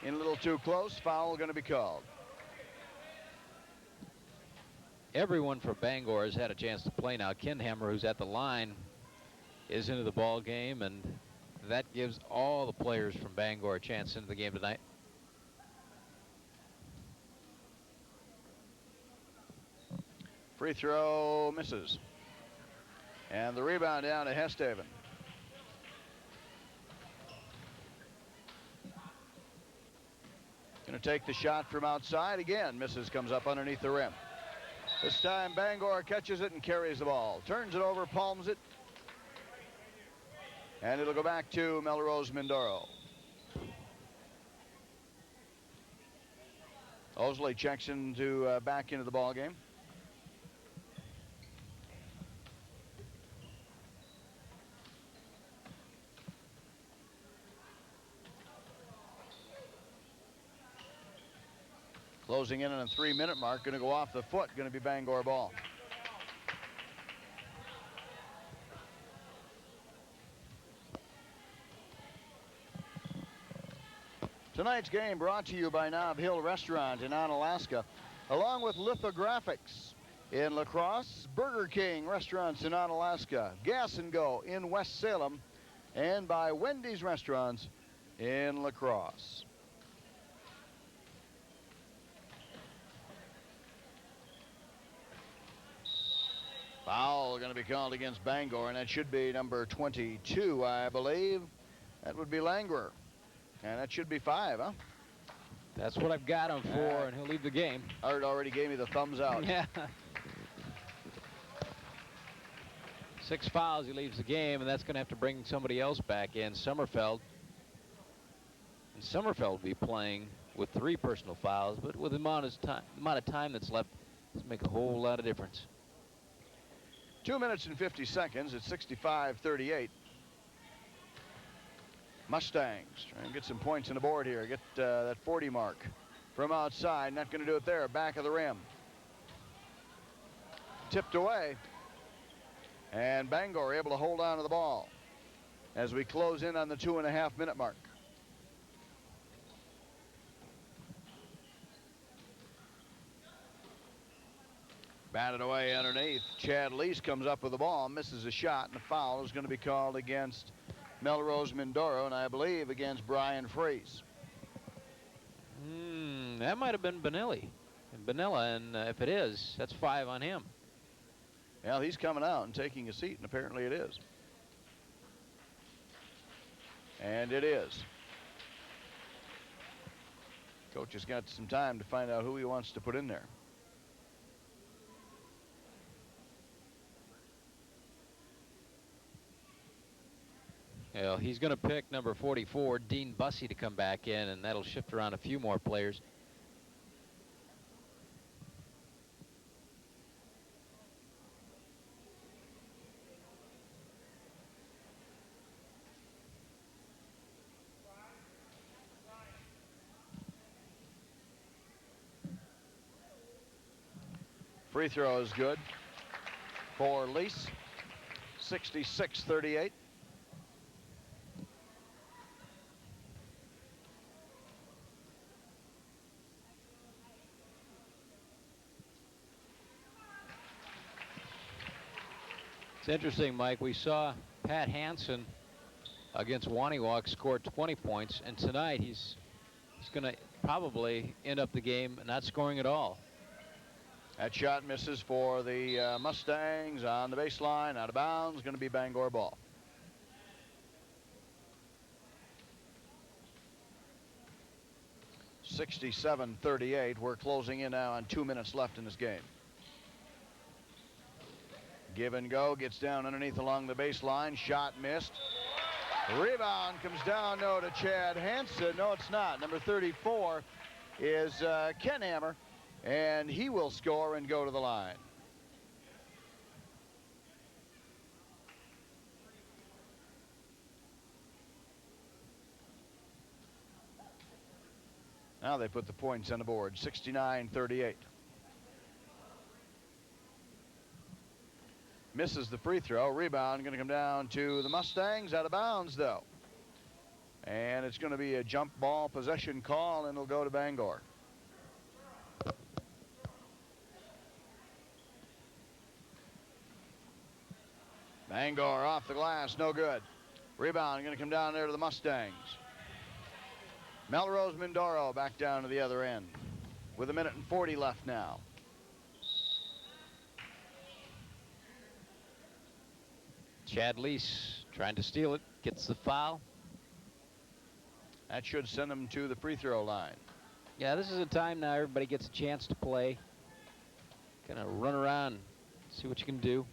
In a little too close, foul going to be called. Everyone for Bangor has had a chance to play now. Kinhammer, who's at the line, is into the ball game, and that gives all the players from Bangor a chance into the game tonight. Free throw misses. And the rebound down to Hesthaven. Going to take the shot from outside again. Misses, comes up underneath the rim. This time Bangor catches it and carries the ball. Turns it over, palms it. And it'll go back to Melrose Mindoro. Osley checks into back into the ball game. Closing in on a 3-minute mark, going to go off the foot, going to be Bangor ball. Tonight's game brought to you by Nob Hill Restaurant in Onalaska, along with Lithographics in La Crosse, Burger King Restaurants in Onalaska, Gas and Go in West Salem, and by Wendy's Restaurants in La Crosse. Foul going to be called against Bangor, and that should be number 22, I believe. That would be Langwer. And that should be 5, huh? That's what I've got him for, and he'll leave the game. Art already gave me the thumbs out. Yeah. 6 fouls, he leaves the game, and that's going to have to bring somebody else back in, Sommerfeld. And Sommerfeld will be playing with 3 personal fouls, but with the amount of time that's left, it's make a whole lot of difference. 2 minutes and 50 seconds. It's 65-38. Mustangs trying to get some points on the board here. Get that 40 mark from outside. Not going to do it there. Back of the rim. Tipped away. And Bangor able to hold on to the ball as we close in on the 2.5-minute mark. Batted away underneath. Chad Lease comes up with the ball, misses a shot, and a foul is going to be called against Melrose Mindoro, and I believe against Brian Freese. That might have been Benelli. And if it is, that's 5 on him. Well, he's coming out and taking a seat, and apparently it is. And it is. Coach has got some time to find out who he wants to put in there. Well, he's going to pick number 44, Dean Bussey, to come back in, and that'll shift around a few more players. Free throw is good for Lease. 66-38. It's interesting, Mike. We saw Pat Hansen against Waniwak score 20 points, and tonight he's going to probably end up the game not scoring at all. That shot misses for the Mustangs on the baseline, out of bounds, going to be Bangor ball. (67-38). We're closing in now on 2 minutes left in this game. Give and go, gets down underneath along the baseline, shot missed. Rebound comes down, no, to Chad Hansen. No, it's not. Number 34 is Ken Hammer, and he will score and go to the line. Now they put the points on the board, 69-38. Misses the free throw. Rebound going to come down to the Mustangs, out of bounds though. And it's going to be a jump ball possession call, and it'll go to Bangor. Bangor off the glass, no good. Rebound going to come down there to the Mustangs. Melrose Mindoro back down to the other end with 1:40 left now. Chad Lease trying to steal it, gets the foul. That should send him to the free throw line. Yeah, this is a time now everybody gets a chance to play. Kind of run around, see what you can do.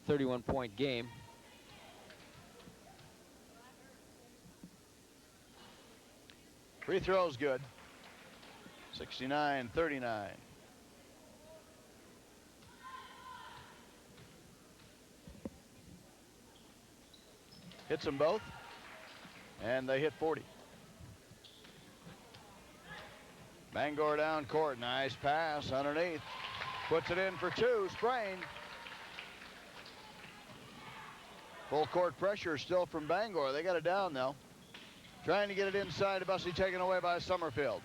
31-point game. Free throw's good. 69-39. Hits them both, and they hit 40. Bangor down court, nice pass underneath. Puts it in for two, sprained. Full court pressure still from Bangor. They got it down though. Trying to get it inside to Bussey, taken away by Summerfield.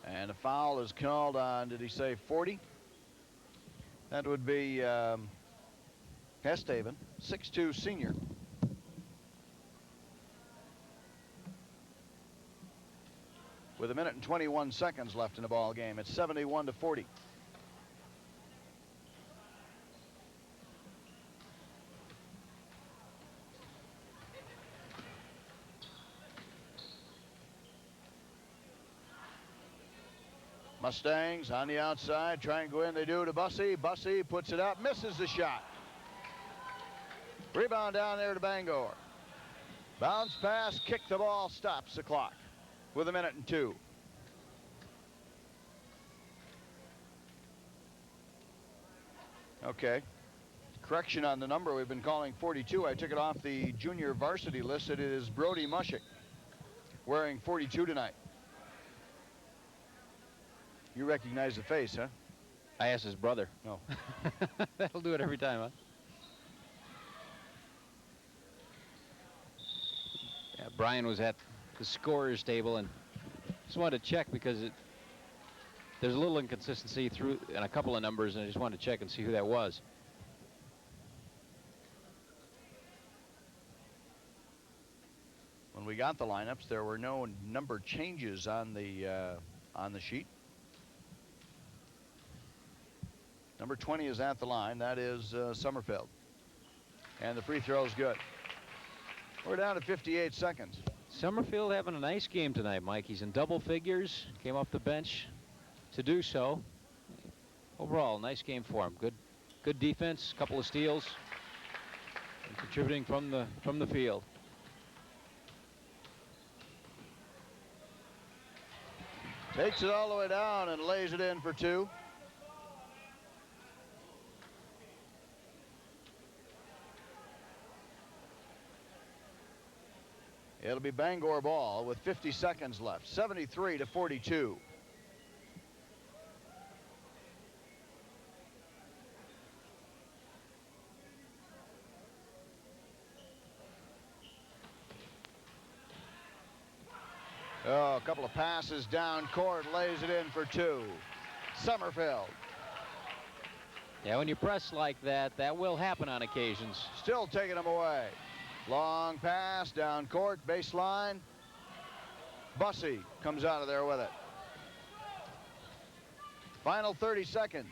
And a foul is called on, did he say 40? That would be Hesthaven, 6'2" senior. With 1:21 left in the ball game. It's 71-40. Mustangs on the outside, try and go in. They do to Bussey. Bussey puts it up, misses the shot. Rebound down there to Bangor. Bounce pass, kick the ball, stops the clock with 1:02. Okay. Correction on the number. We've been calling 42. I took it off the junior varsity list. It is Brody Mushik wearing 42 tonight. You recognize the face, huh? I asked his brother. No. That'll do it every time, huh? Yeah, Brian was at the scorer's table and just wanted to check because there's a little inconsistency through in a couple of numbers, and I just wanted to check and see who that was. When we got the lineups, there were no number changes on the sheet. Number 20 is at the line. That is Summerfield. And the free throw is good. We're down to 58 seconds. Summerfield having a nice game tonight, Mike. He's in double figures. Came off the bench to do so. Overall, nice game for him. Good defense, couple of steals, and contributing from the field. Takes it all the way down and lays it in for two. It'll be Bangor ball with 50 seconds left. 73-42. Oh, a couple of passes down court, lays it in for two. Summerfield. Yeah, when you press like that, that will happen on occasions. Still taking them away. Long pass down court, baseline. Bussey comes out of there with it. Final 30 seconds.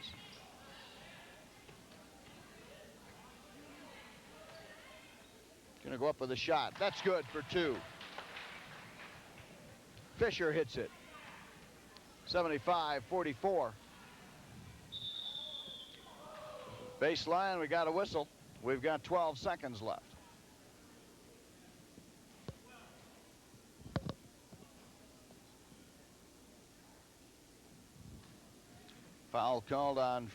Gonna go up with a shot. That's good for two. Fisher hits it. 75-44. Baseline, we got a whistle. We've got 12 seconds left. Foul called on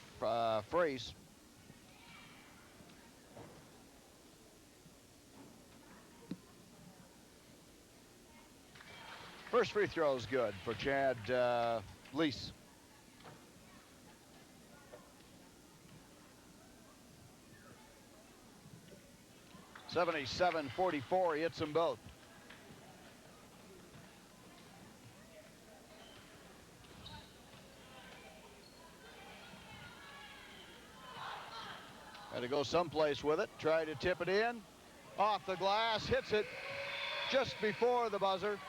Freese. First free throw is good for Chad Lease. (77-44). He hits them both. Had to go someplace with it. Try to tip it in. Off the glass. Hits it just before the buzzer.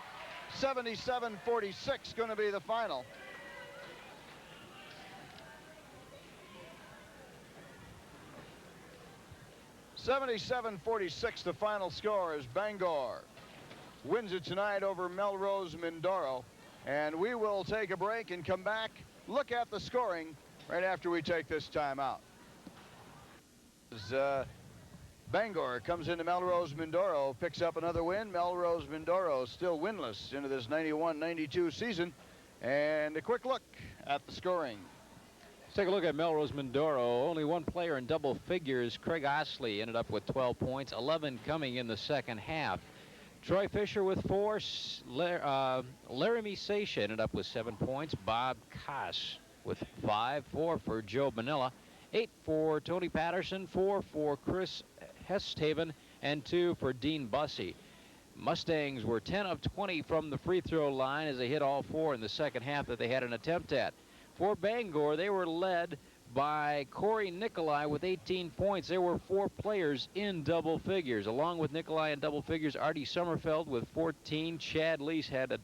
77-46 going to be the final. (77-46) the final score as Bangor wins it tonight over Melrose Mindoro. And we will take a break and come back, look at the scoring right after we take this time out. As Bangor comes into Melrose Mindoro, picks up another win. Melrose Mindoro still winless into this 91-92 season. And a quick look at the scoring. Let's take a look at Melrose Mindoro. Only one player in double figures. Craig Osley ended up with 12 points, 11 coming in the second half. Troy Fisher with 4. Laramie Seisha ended up with 7 points. Bob Koss with 5. 4 for Joe Manila. 8 for Tony Patterson, 4 for Chris Hesthaven, and 2 for Dean Bussey. Mustangs were 10 of 20 from the free throw line as they hit all 4 in the second half that they had an attempt at. For Bangor, they were led by Corey Nicolai with 18 points. There were 4 players in double figures. Along with Nicolai in double figures, Artie Summerfeld with 14. Chad Lease had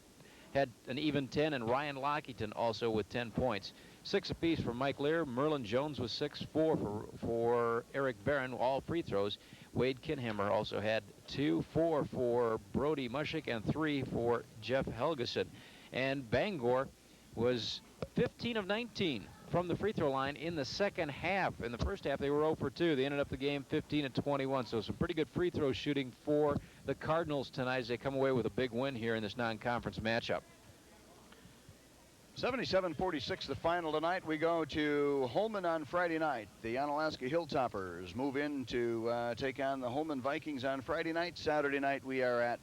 an even 10, and Ryan Lockington also with 10 points. 6 apiece for Mike Lear. Merlin Jones was 6. 4 for Eric Barron, all free throws. Wade Kinhammer also had 2. 4 for Brody Mushik, and 3 for Jeff Helgeson. And Bangor was 15 of 19 from the free throw line in the second half. In the first half, they were 0 for 2. They ended up the game 15 of 21. So some pretty good free throw shooting for the Cardinals tonight as they come away with a big win here in this non-conference matchup. 77-46 the final tonight. We go to Holman on Friday night. The Onalaska Hilltoppers move in to take on the Holman Vikings on Friday night. Saturday night we are at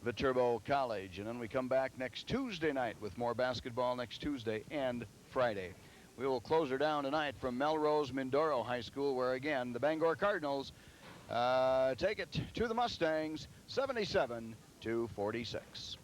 Viterbo College. And then we come back next Tuesday night with more basketball next Tuesday and Friday. We will close her down tonight from Melrose Mindoro High School, where again the Bangor Cardinals take it to the Mustangs 77-46.